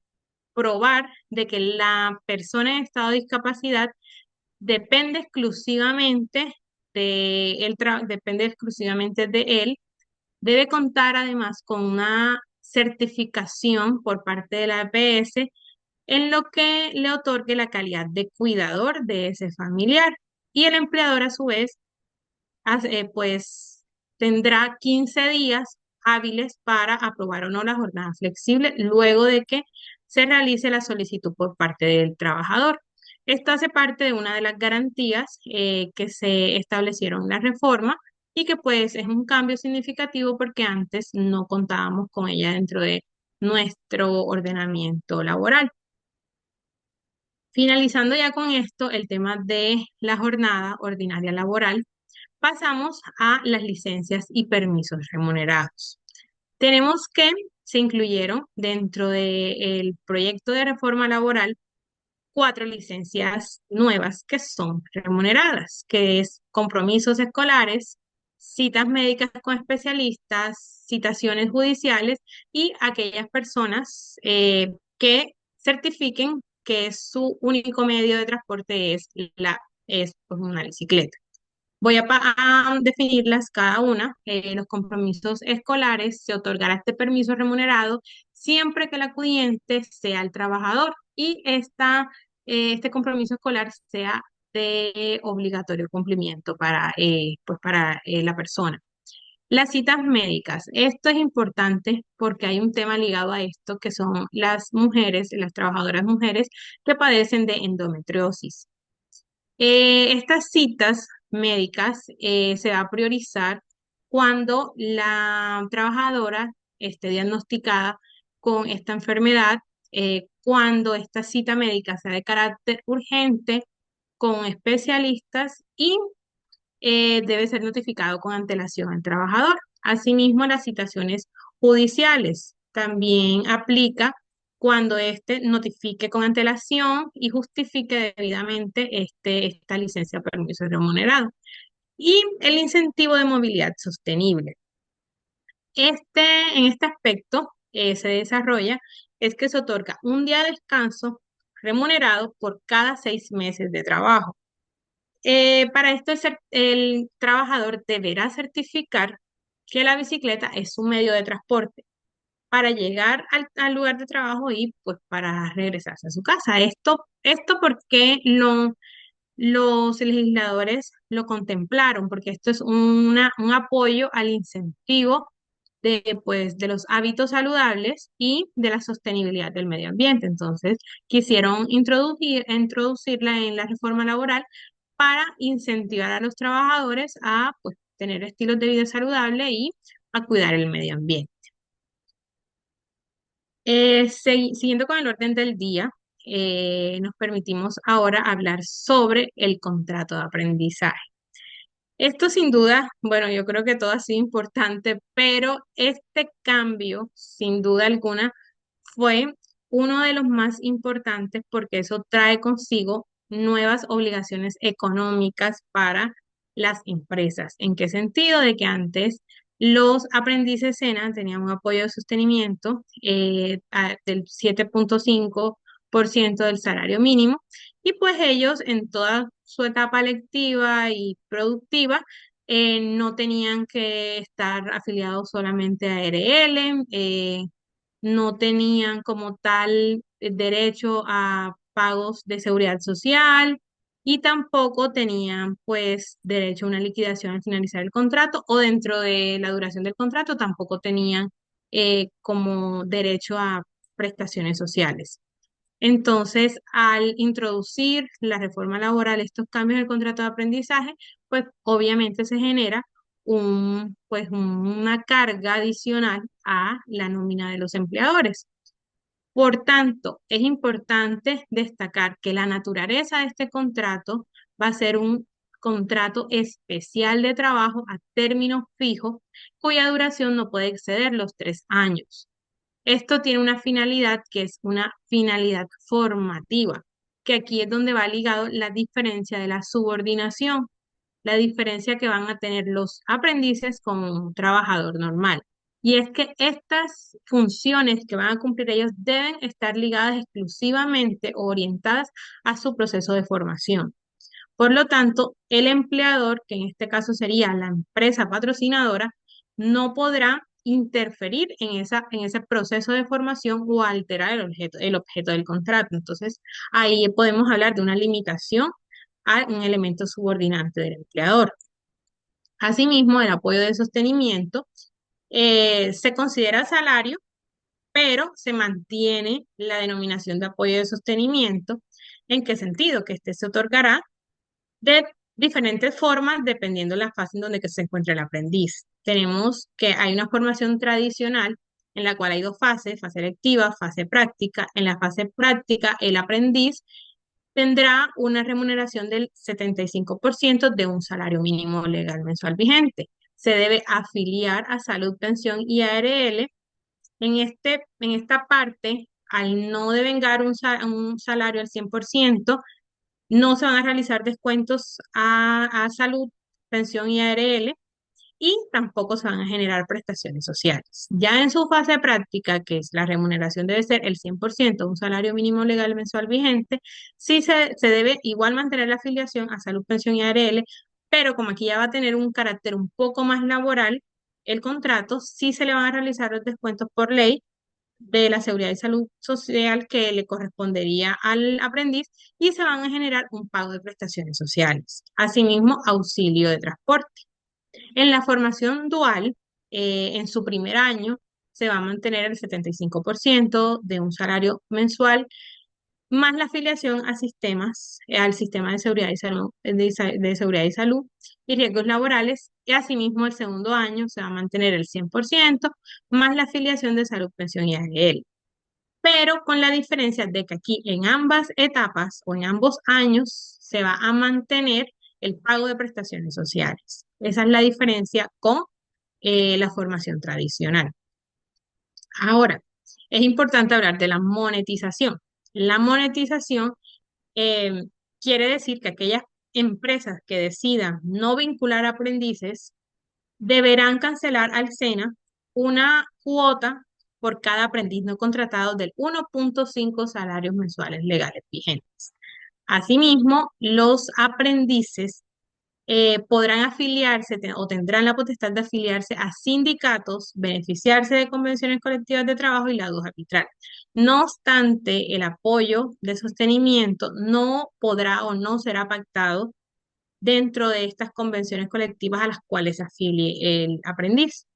probar de que la persona en estado de discapacidad depende exclusivamente depende exclusivamente de él. Debe contar además con una certificación por parte de la EPS en lo que le otorgue la calidad de cuidador de ese familiar. Y el empleador a su vez pues tendrá 15 días hábiles para aprobar o no la jornada flexible luego de que se realice la solicitud por parte del trabajador. Esto hace parte de una de las garantías que se establecieron en la reforma y que pues es un cambio significativo porque antes no contábamos con ella dentro de nuestro ordenamiento laboral. Finalizando ya con esto, el tema de la jornada ordinaria laboral, pasamos a las licencias y permisos remunerados. Tenemos que se incluyeron dentro del proyecto de reforma laboral 4 licencias nuevas que son remuneradas, que es compromisos escolares, citas médicas con especialistas, citaciones judiciales y aquellas personas que certifiquen que su único medio de transporte es pues, una bicicleta. Voy a definirlas cada una. Los compromisos escolares se otorgará este permiso remunerado siempre que el acudiente sea el trabajador y este compromiso escolar sea de obligatorio cumplimiento para la persona. Las citas médicas. Esto es importante porque hay un tema ligado a esto que son las mujeres, las trabajadoras mujeres que padecen de endometriosis. Estas citas médicas se va a priorizar cuando la trabajadora esté diagnosticada con esta enfermedad, cuando esta cita médica sea de carácter urgente con especialistas y debe ser notificado con antelación al trabajador. Asimismo, las citaciones judiciales también aplica cuando éste notifique con antelación y justifique debidamente esta licencia o permiso remunerado. Y el incentivo de movilidad sostenible. En este aspecto se desarrolla es que se otorga un día de descanso remunerado por cada 6 meses de trabajo. Para esto el trabajador deberá certificar que la bicicleta es su medio de transporte para llegar al lugar de trabajo y pues para regresarse a su casa. Esto porque los legisladores lo contemplaron, porque esto es un apoyo al incentivo de los hábitos saludables y de la sostenibilidad del medio ambiente. Entonces, quisieron introducirla en la reforma laboral para incentivar a los trabajadores a pues, tener estilos de vida saludable y a cuidar el medio ambiente. Siguiendo con el orden del día, nos permitimos ahora hablar sobre el contrato de aprendizaje. Esto sin duda, bueno, yo creo que todo ha sido importante, pero este cambio, sin duda alguna, fue uno de los más importantes porque eso trae consigo nuevas obligaciones económicas para las empresas. ¿En qué sentido? De que antes los aprendices SENA tenían un apoyo de sostenimiento del 7,5% del salario mínimo y pues ellos en toda su etapa lectiva y productiva no tenían que estar afiliados solamente a ARL, no tenían como tal derecho a pagos de seguridad social y tampoco tenían pues derecho a una liquidación al finalizar el contrato o dentro de la duración del contrato tampoco tenían como derecho a prestaciones sociales. Entonces, al introducir la reforma laboral, estos cambios en el contrato de aprendizaje, pues obviamente se genera una carga adicional a la nómina de los empleadores. Por tanto, es importante destacar que la naturaleza de este contrato va a ser un contrato especial de trabajo a término fijo, cuya duración no puede exceder los 3 años. Esto tiene una finalidad que es una finalidad formativa, que aquí es donde va ligado la diferencia de la subordinación, la diferencia que van a tener los aprendices con un trabajador normal. Y es que estas funciones que van a cumplir ellos deben estar ligadas exclusivamente o orientadas a su proceso de formación. Por lo tanto, el empleador, que en este caso sería la empresa patrocinadora, no podrá interferir en ese proceso de formación o alterar el objeto del contrato. Entonces, ahí podemos hablar de una limitación a un elemento subordinante del empleador. Asimismo, el apoyo de sostenimiento se considera salario, pero se mantiene la denominación de apoyo de sostenimiento. ¿En qué sentido? Que este se otorgará de diferentes formas dependiendo de la fase en donde que se encuentra el aprendiz. Tenemos que hay una formación tradicional en la cual hay dos fases, fase lectiva, fase práctica. En la fase práctica, el aprendiz tendrá una remuneración del 75% de un salario mínimo legal mensual vigente. Se debe afiliar a Salud, Pensión y ARL. En esta parte, al no devengar un salario al 100%, no se van a realizar descuentos a salud, pensión y ARL y tampoco se van a generar prestaciones sociales. Ya en su fase práctica, que es la remuneración debe ser el 100% de un salario mínimo legal mensual vigente, sí se debe igual mantener la afiliación a salud, pensión y ARL, pero como aquí ya va a tener un carácter un poco más laboral, el contrato sí se le van a realizar los descuentos por ley de la seguridad y salud social que le correspondería al aprendiz y se van a generar un pago de prestaciones sociales. Asimismo, auxilio de transporte. En la formación dual, en su primer año, se va a mantener el 75% de un salario mensual más la afiliación a sistemas, al sistema de seguridad y salud, de seguridad y salud y riesgos laborales. Y asimismo, el segundo año se va a mantener el 100% más la afiliación de salud, pensión y AGL. Pero con la diferencia de que aquí en ambas etapas o en ambos años se va a mantener el pago de prestaciones sociales. Esa es la diferencia con la formación tradicional. Ahora, es importante hablar de la monetización. La monetización eh, quiere decir que aquellas empresas que decidan no vincular aprendices deberán cancelar al SENA una cuota por cada aprendiz no contratado del 1,5 salarios mensuales legales vigentes. Asimismo, los aprendices podrán afiliarse o tendrán la potestad de afiliarse a sindicatos, beneficiarse de convenciones colectivas de trabajo y la duja arbitral. No obstante, el apoyo de sostenimiento no podrá o no será pactado dentro de estas convenciones colectivas a las cuales se afilie el aprendiz.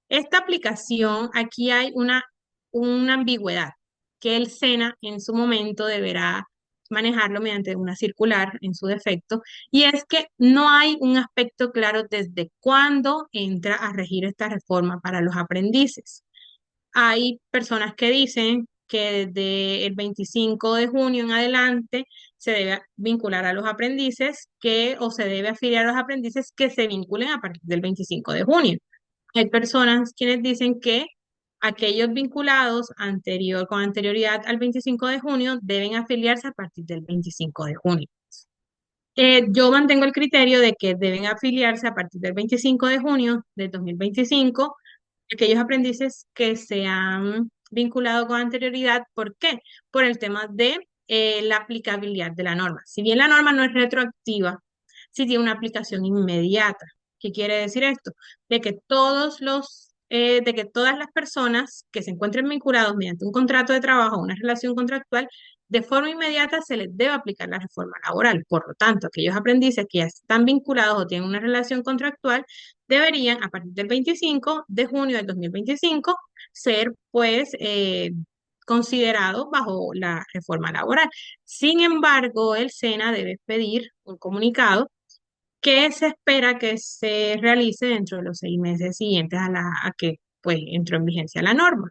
Esta aplicación, aquí hay una ambigüedad que el SENA en su momento deberá manejarlo mediante una circular en su defecto, y es que no hay un aspecto claro desde cuándo entra a regir esta reforma para los aprendices. Hay personas que dicen que desde el 25 de junio en adelante se debe vincular a los aprendices o se debe afiliar a los aprendices que se vinculen a partir del 25 de junio. Hay personas quienes dicen que aquellos vinculados con anterioridad al 25 de junio deben afiliarse a partir del 25 de junio. Yo mantengo el criterio de que deben afiliarse a partir del 25 de junio de 2025 aquellos aprendices que se han vinculado con anterioridad. ¿Por qué? Por el tema de la aplicabilidad de la norma. Si bien la norma no es retroactiva, sí tiene una aplicación inmediata. ¿Qué quiere decir esto? De que todas las personas que se encuentren vinculados mediante un contrato de trabajo o una relación contractual, de forma inmediata se les debe aplicar la reforma laboral. Por lo tanto, aquellos aprendices que ya están vinculados o tienen una relación contractual deberían, a partir del 25 de junio del 2025, ser pues considerados bajo la reforma laboral. Sin embargo, el SENA debe pedir un comunicado que se espera que se realice dentro de los 6 meses siguientes a que pues entró en vigencia la norma.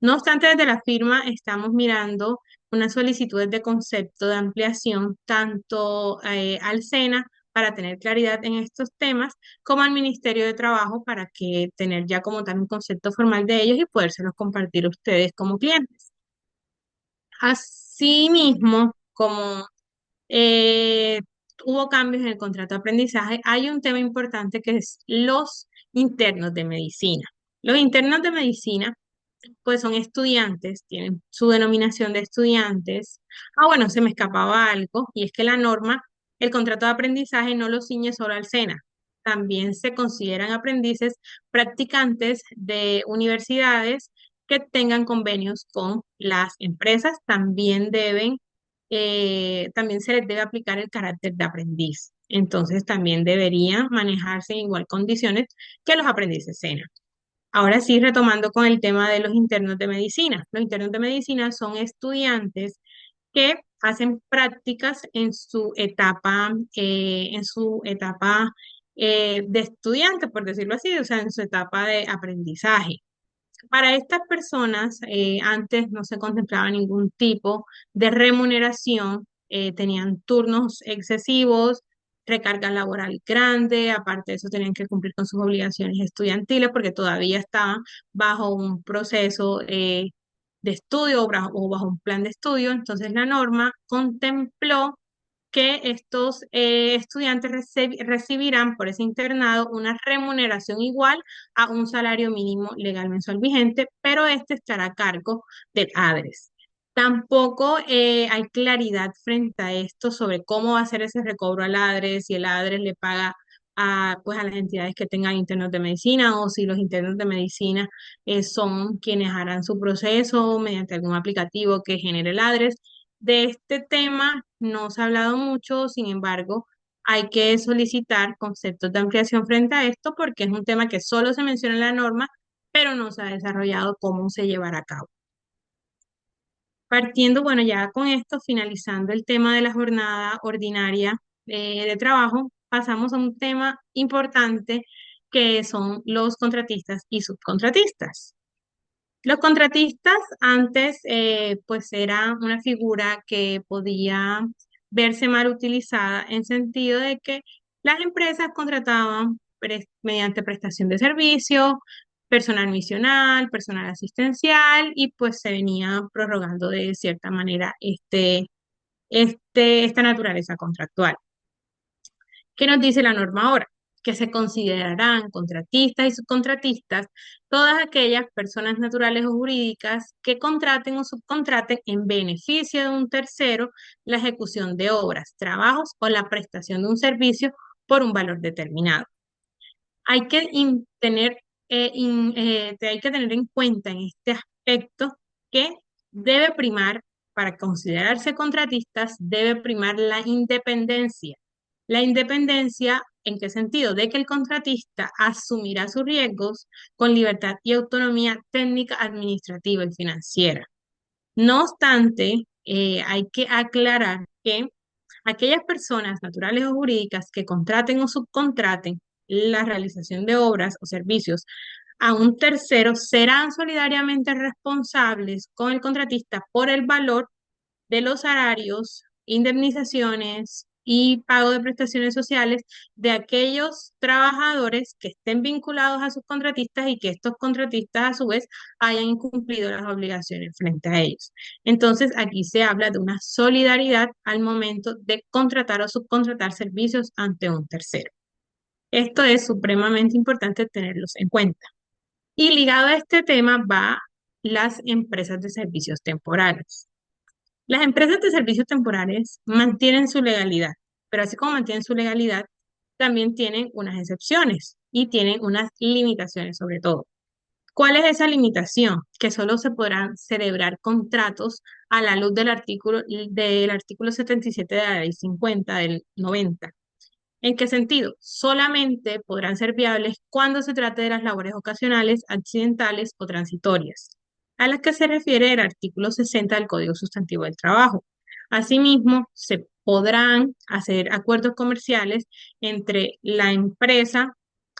No obstante, desde la firma estamos mirando unas solicitudes de concepto de ampliación tanto al SENA para tener claridad en estos temas, como al Ministerio de Trabajo para que tener ya como tal un concepto formal de ellos y podérselos compartir a ustedes como clientes. Asimismo, como eh, hubo cambios en el contrato de aprendizaje, hay un tema importante que es los internos de medicina. Los internos de medicina pues son estudiantes, tienen su denominación de estudiantes. Ah, bueno, se me escapaba algo, y es que la norma, el contrato de aprendizaje no lo ciñe solo al SENA. También se consideran aprendices practicantes de universidades que tengan convenios con las empresas. También se les debe aplicar el carácter de aprendiz. Entonces, también deberían manejarse en igual condiciones que los aprendices SENA. Ahora sí, retomando con el tema de los internos de medicina. Los internos de medicina son estudiantes que hacen prácticas en su etapa de estudiante, por decirlo así, o sea, en su etapa de aprendizaje. Para estas personas, antes no se contemplaba ningún tipo de remuneración, tenían turnos excesivos, recarga laboral grande, aparte de eso tenían que cumplir con sus obligaciones estudiantiles porque todavía estaban bajo un proceso de estudio o bajo un plan de estudio. Entonces la norma contempló que estos estudiantes recibirán por ese internado una remuneración igual a un salario mínimo legal mensual vigente, pero este estará a cargo del ADRES. Tampoco hay claridad frente a esto sobre cómo va a ser ese recobro al ADRES, si el ADRES le paga pues a las entidades que tengan internos de medicina o si los internos de medicina son quienes harán su proceso mediante algún aplicativo que genere el ADRES. De este tema no se ha hablado mucho, sin embargo, hay que solicitar conceptos de ampliación frente a esto porque es un tema que solo se menciona en la norma, pero no se ha desarrollado cómo se llevará a cabo. Partiendo, bueno, ya con esto, finalizando el tema de la jornada ordinaria de trabajo, pasamos a un tema importante que son los contratistas y subcontratistas. Los contratistas antes, pues era una figura que podía verse mal utilizada en sentido de que las empresas contrataban mediante prestación de servicio, personal misional, personal asistencial y pues se venía prorrogando de cierta manera esta naturaleza contractual. ¿Qué nos dice la norma ahora? Que se considerarán contratistas y subcontratistas todas aquellas personas naturales o jurídicas que contraten o subcontraten en beneficio de un tercero la ejecución de obras, trabajos o la prestación de un servicio por un valor determinado. Hay que hay que tener en cuenta en este aspecto que debe primar, para considerarse contratistas, debe primar la independencia. La independencia, ¿en qué sentido? De que el contratista asumirá sus riesgos con libertad y autonomía técnica, administrativa y financiera. No obstante, hay que aclarar que aquellas personas naturales o jurídicas que contraten o subcontraten la realización de obras o servicios a un tercero serán solidariamente responsables con el contratista por el valor de los salarios, indemnizaciones y pago de prestaciones sociales de aquellos trabajadores que estén vinculados a sus contratistas y que estos contratistas a su vez hayan incumplido las obligaciones frente a ellos. Entonces, aquí se habla de una solidaridad al momento de contratar o subcontratar servicios ante un tercero. Esto es supremamente importante tenerlos en cuenta. Y ligado a este tema va las empresas de servicios temporales. Las empresas de servicios temporales mantienen su legalidad, pero así como mantienen su legalidad, también tienen unas excepciones y tienen unas limitaciones sobre todo. ¿Cuál es esa limitación? Que solo se podrán celebrar contratos a la luz del artículo 77 de la Ley 50 del 90. ¿En qué sentido? Solamente podrán ser viables cuando se trate de las labores ocasionales, accidentales o transitorias, a las que se refiere el artículo 60 del Código Sustantivo del Trabajo. Asimismo, se podrán hacer acuerdos comerciales entre la empresa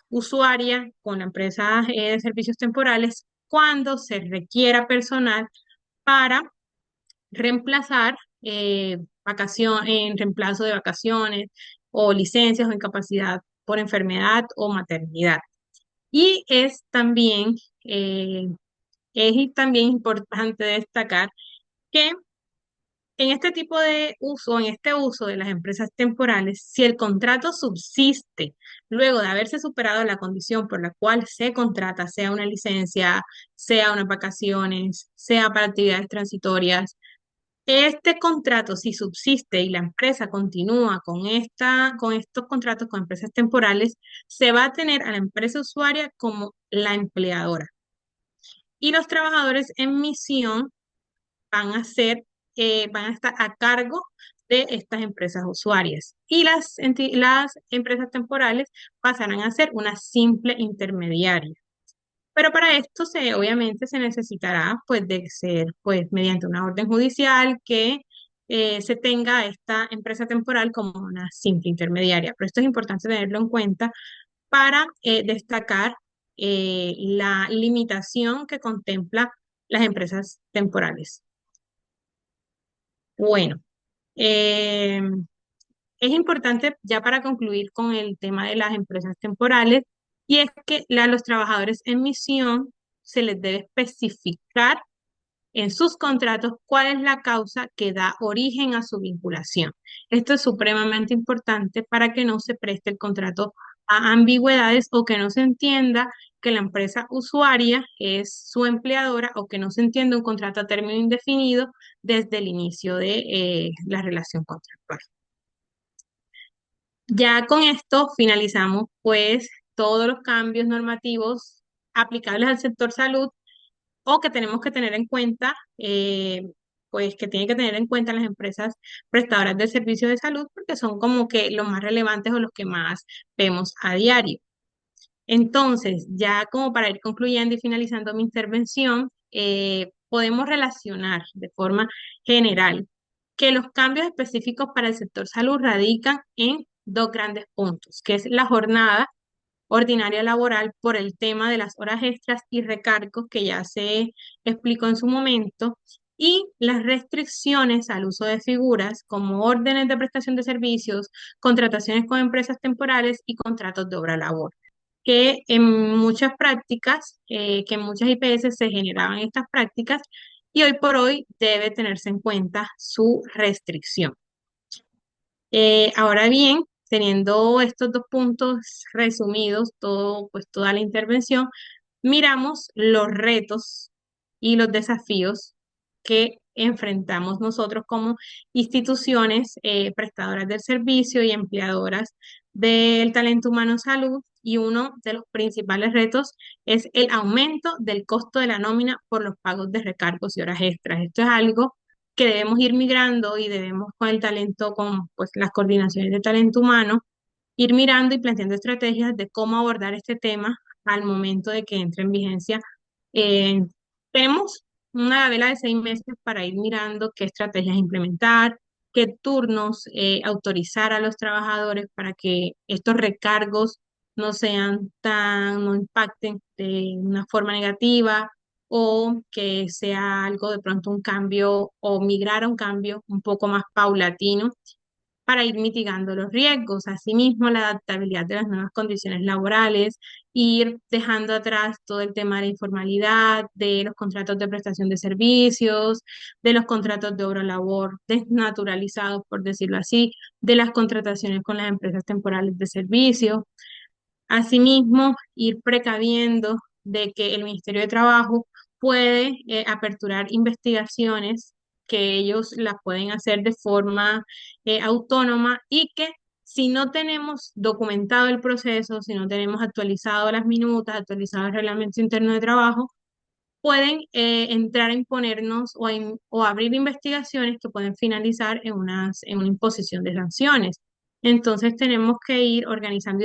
usuaria con la empresa de servicios temporales cuando se requiera personal para reemplazar en reemplazo de vacaciones o licencias o incapacidad por enfermedad o maternidad. Y eh, es también importante destacar que en este tipo de uso, en este uso de las empresas temporales, si el contrato subsiste luego de haberse superado la condición por la cual se contrata, sea una licencia, sea unas vacaciones, sea para actividades transitorias, este contrato, si subsiste y la empresa continúa con estos contratos con empresas temporales, se va a tener a la empresa usuaria como la empleadora. Y los trabajadores en misión van a van a estar a cargo de estas empresas usuarias. Y las empresas temporales pasarán a ser una simple intermediaria. Pero para esto obviamente se necesitará pues de ser pues mediante una orden judicial que se tenga a esta empresa temporal como una simple intermediaria. Pero esto es importante tenerlo en cuenta para destacar la limitación que contempla las empresas temporales. Bueno, eh, es importante ya para concluir con el tema de las empresas temporales, y es que a los trabajadores en misión se les debe especificar en sus contratos cuál es la causa que da origen a su vinculación. Esto es supremamente importante para que no se preste el contrato a ambigüedades o que no se entienda que la empresa usuaria es su empleadora o que no se entienda un contrato a término indefinido desde el inicio de la relación contractual. Ya con esto finalizamos pues todos los cambios normativos aplicables al sector salud o que tenemos que tener en cuenta, pues que tienen que tener en cuenta las empresas prestadoras de servicios de salud porque son como que los más relevantes o los que más vemos a diario. Entonces, ya como para ir concluyendo y finalizando mi intervención, podemos relacionar de forma general que los cambios específicos para el sector salud radican en dos grandes puntos, que es la jornada ordinaria laboral por el tema de las horas extras y recargos que ya se explicó en su momento, y las restricciones al uso de figuras como órdenes de prestación de servicios, contrataciones con empresas temporales y contratos de obra labor, que en muchas prácticas, que en muchas IPS se generaban estas prácticas y hoy por hoy debe tenerse en cuenta su restricción. Ahora bien, teniendo estos dos puntos resumidos, pues toda la intervención, miramos los retos y los desafíos que enfrentamos nosotros como instituciones prestadoras del servicio y empleadoras del talento humano en salud y uno de los principales retos es el aumento del costo de la nómina por los pagos de recargos y horas extras. Esto es algo que debemos ir migrando y debemos con el talento, con pues, las coordinaciones de talento humano, ir mirando y planteando estrategias de cómo abordar este tema al momento de que entre en vigencia. Eh, Tenemos una vela de 6 meses para ir mirando qué estrategias implementar, qué turnos autorizar a los trabajadores para que estos recargos no impacten de una forma negativa o que sea algo de pronto un cambio o migrar a un cambio un poco más paulatino para ir mitigando los riesgos. Asimismo, la adaptabilidad de las nuevas condiciones laborales, ir dejando atrás todo el tema de la informalidad, de los contratos de prestación de servicios, de los contratos de obra-labor desnaturalizados, por decirlo así, de las contrataciones con las empresas temporales de servicio. Asimismo, ir precaviendo de que el Ministerio de Trabajo puede aperturar investigaciones que ellos las pueden hacer de forma autónoma y que si no tenemos documentado el proceso, si no tenemos actualizado las minutas, actualizado el reglamento interno de trabajo, pueden entrar a imponernos o abrir investigaciones que pueden finalizar en una imposición de sanciones. Entonces tenemos que ir organizando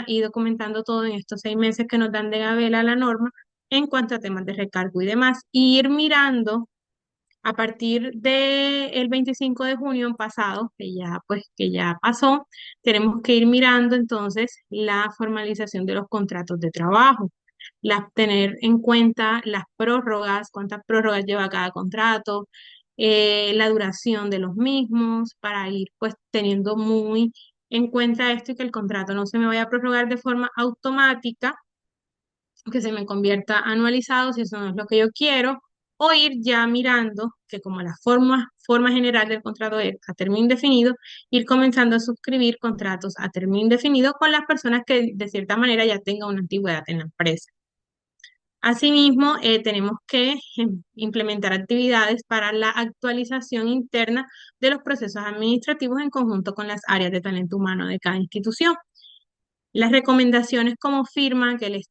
y documentando todo en estos 6 meses que nos dan de gabela la norma en cuanto a temas de recargo y demás, y ir mirando a partir del 25 de junio pasado, que ya pasó, tenemos que ir mirando entonces la formalización de los contratos de trabajo, tener en cuenta las prórrogas, cuántas prórrogas lleva cada contrato, la duración de los mismos, para ir pues teniendo muy en cuenta esto y que el contrato no se me vaya a prorrogar de forma automática, que se me convierta anualizado si eso no es lo que yo quiero, o ir ya mirando que como la forma general del contrato es a término indefinido, ir comenzando a suscribir contratos a término indefinido con las personas que de cierta manera ya tengan una antigüedad en la empresa. Asimismo, tenemos que implementar actividades para la actualización interna de los procesos administrativos en conjunto con las áreas de talento humano de cada institución. Las recomendaciones como firma que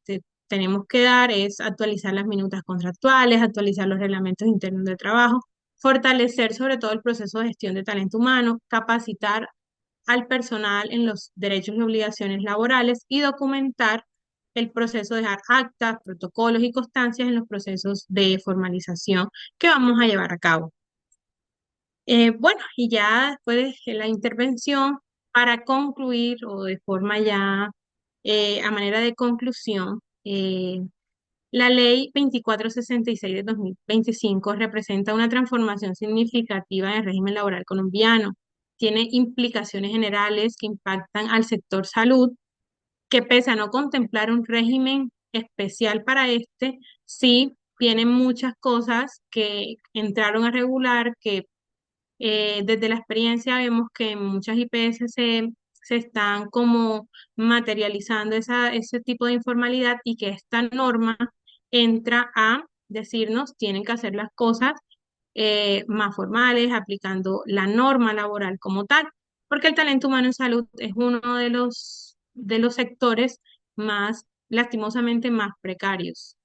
tenemos que dar es actualizar las minutas contractuales, actualizar los reglamentos internos de trabajo, fortalecer sobre todo el proceso de gestión de talento humano, capacitar al personal en los derechos y obligaciones laborales y documentar el proceso de dejar actas, protocolos y constancias en los procesos de formalización que vamos a llevar a cabo. Bueno, y ya después de la intervención, para concluir o de forma ya a manera de conclusión, la ley 2466 de 2025 representa una transformación significativa en el régimen laboral colombiano. Tiene implicaciones generales que impactan al sector salud, que pese a no contemplar un régimen especial para este, sí tienen muchas cosas que entraron a regular, que desde la experiencia vemos que en muchas IPS se están como materializando ese tipo de informalidad y que esta norma entra a decirnos tienen que hacer las cosas más formales, aplicando la norma laboral como tal, porque el talento humano en salud es uno de los sectores más, lastimosamente, más precarios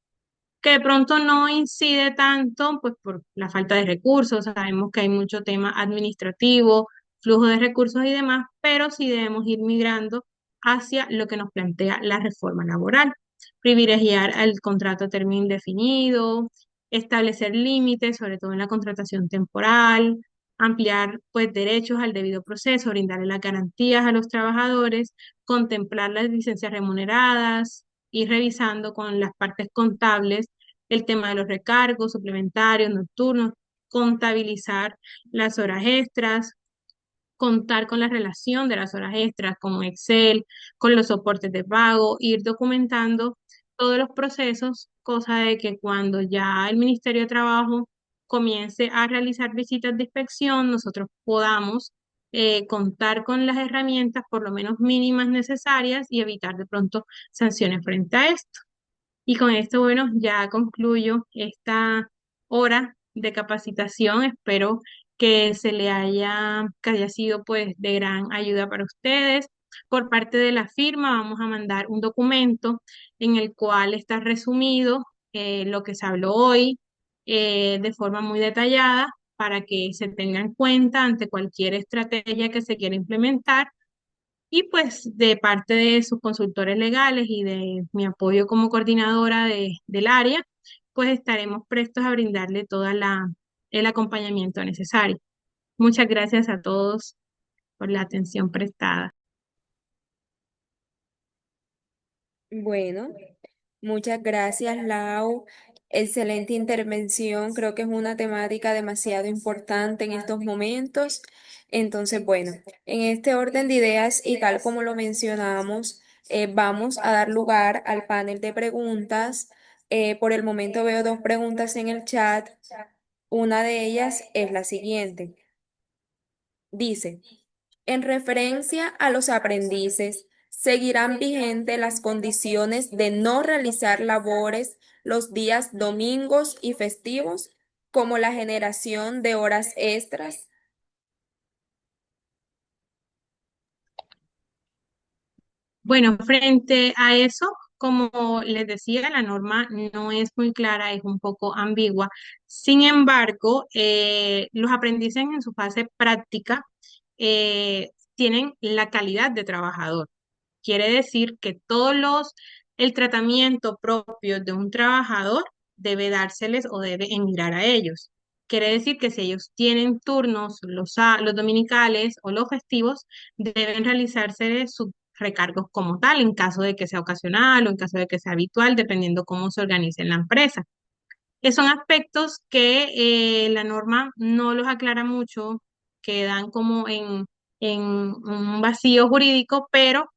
que de pronto no incide tanto, pues por la falta de recursos, sabemos que hay mucho tema administrativo, flujo de recursos y demás, pero sí debemos ir migrando hacia lo que nos plantea la reforma laboral, privilegiar el contrato a término indefinido, establecer límites, sobre todo en la contratación temporal, ampliar pues derechos al debido proceso, brindarle las garantías a los trabajadores, contemplar las licencias remuneradas, ir revisando con las partes contables el tema de los recargos suplementarios, nocturnos, contabilizar las horas extras, contar con la relación de las horas extras con Excel, con los soportes de pago, ir documentando todos los procesos, cosa de que cuando ya el Ministerio de Trabajo comience a realizar visitas de inspección, nosotros podamos contar con las herramientas por lo menos mínimas necesarias y evitar de pronto sanciones frente a esto. Y con esto, bueno, ya concluyo esta hora de capacitación. Espero que haya sido pues de gran ayuda para ustedes. Por parte de la firma vamos a mandar un documento en el cual está resumido lo que se habló hoy de forma muy detallada para que se tenga en cuenta ante cualquier estrategia que se quiera implementar. Y pues de parte de sus consultores legales y de mi apoyo como coordinadora del área, pues estaremos prestos a brindarle el acompañamiento necesario. Muchas gracias a todos por la atención prestada. Bueno, muchas gracias, Lau. Excelente intervención. Creo que es una temática demasiado importante en estos momentos. Entonces, bueno, en este orden de ideas y tal como lo mencionamos, vamos a dar lugar al panel de preguntas. Por el momento veo dos preguntas en el chat. Una de ellas es la siguiente. Dice, en referencia a los aprendices, ¿seguirán vigentes las condiciones de no realizar labores los días domingos y festivos, como la generación de horas extras? Bueno, frente a eso, como les decía, la norma no es muy clara, es un poco ambigua. Sin embargo, los aprendices en su fase práctica tienen la calidad de trabajador. Quiere decir que el tratamiento propio de un trabajador debe dárseles o debe emigrar a ellos. Quiere decir que si ellos tienen turnos los dominicales o los festivos, deben realizarse sus recargos como tal, en caso de que sea ocasional o en caso de que sea habitual, dependiendo cómo se organice en la empresa. Son aspectos que la norma no los aclara mucho, quedan como en un vacío jurídico, pero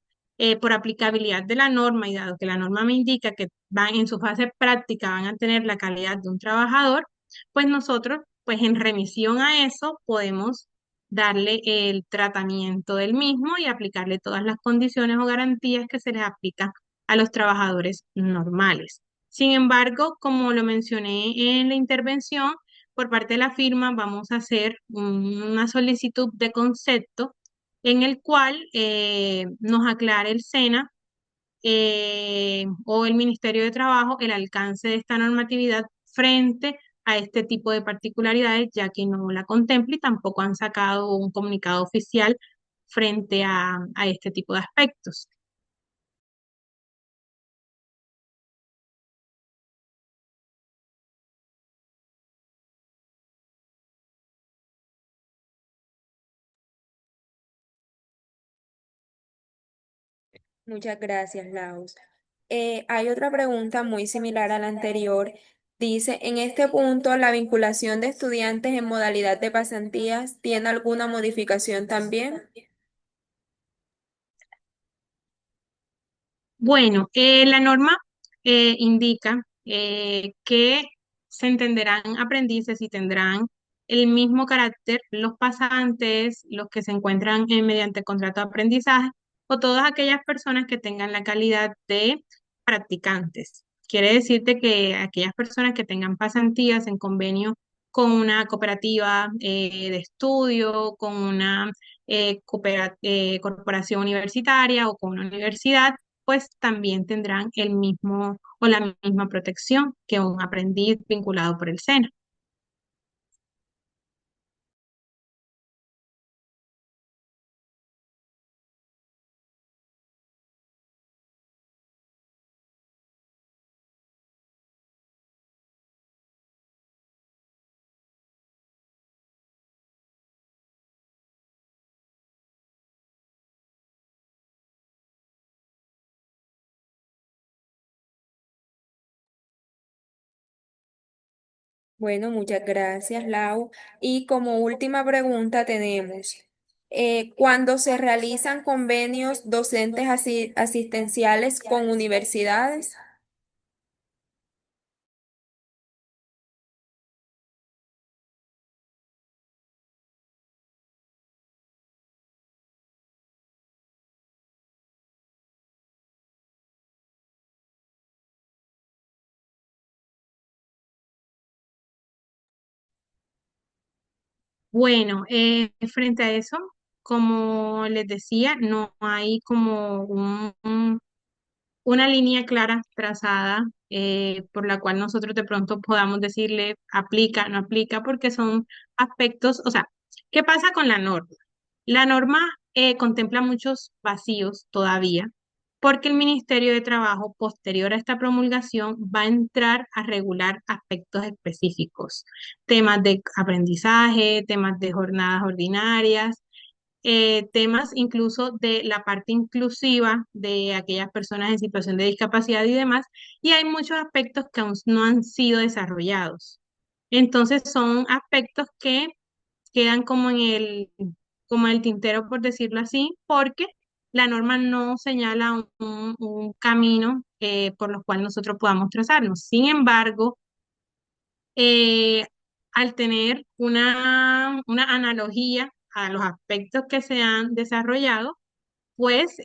por aplicabilidad de la norma y dado que la norma me indica que van en su fase práctica, van a tener la calidad de un trabajador, pues nosotros, pues en remisión a eso, podemos darle el tratamiento del mismo y aplicarle todas las condiciones o garantías que se les aplican a los trabajadores normales. Sin embargo, como lo mencioné en la intervención, por parte de la firma vamos a hacer una solicitud de concepto en el cual nos aclare el SENA o el Ministerio de Trabajo el alcance de esta normatividad frente a este tipo de particularidades, ya que no la contempla y tampoco han sacado un comunicado oficial frente a este tipo de aspectos. Muchas gracias, Laus. Hay otra pregunta muy similar a la anterior. Dice, en este punto, ¿la vinculación de estudiantes en modalidad de pasantías tiene alguna modificación también? Bueno, la norma indica que se entenderán aprendices y tendrán el mismo carácter los pasantes, los que se encuentran mediante contrato de aprendizaje o todas aquellas personas que tengan la calidad de practicantes. Quiere decirte que aquellas personas que tengan pasantías en convenio con una cooperativa de estudio, con una corporación universitaria o con una universidad, pues también tendrán el mismo o la misma protección que un aprendiz vinculado por el SENA. Bueno, muchas gracias, Lau. Y como última pregunta tenemos, cuando se realizan convenios docentes asistenciales con universidades, Bueno, frente a eso, como les decía, no hay como una línea clara trazada por la cual nosotros de pronto podamos decirle aplica, no aplica, porque son aspectos, o sea, ¿qué pasa con la norma? La norma contempla muchos vacíos todavía, porque el Ministerio de Trabajo, posterior a esta promulgación, va a entrar a regular aspectos específicos, temas de aprendizaje, temas de jornadas ordinarias, temas incluso de la parte inclusiva de aquellas personas en situación de discapacidad y demás, y hay muchos aspectos que aún no han sido desarrollados. Entonces son aspectos que quedan como en el tintero, por decirlo así, porque la norma no señala un camino por los cual nosotros podamos trazarnos. Sin embargo, eh, al tener una analogía a los aspectos que se han desarrollado, pues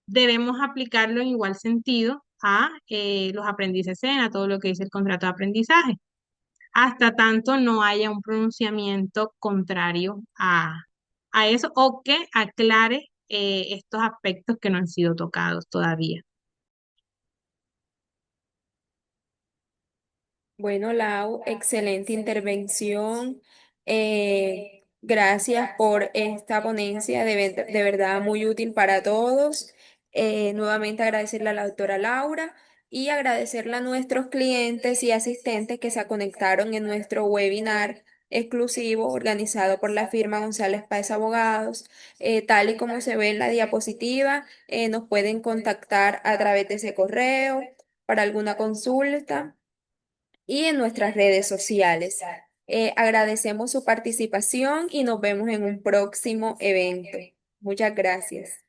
debemos aplicarlo en igual sentido a los aprendices SEN, a todo lo que dice el contrato de aprendizaje, hasta tanto no haya un pronunciamiento contrario a eso o que aclare estos aspectos que no han sido tocados todavía. Bueno, Lau, excelente intervención. Gracias por esta ponencia, de verdad muy útil para todos. Nuevamente agradecerle a la doctora Laura y agradecerle a nuestros clientes y asistentes que se conectaron en nuestro webinar exclusivo organizado por la firma González Páez Abogados. Tal y como se ve en la diapositiva, nos pueden contactar a través de ese correo para alguna consulta y en nuestras redes sociales. Agradecemos su participación y nos vemos en un próximo evento. Muchas gracias.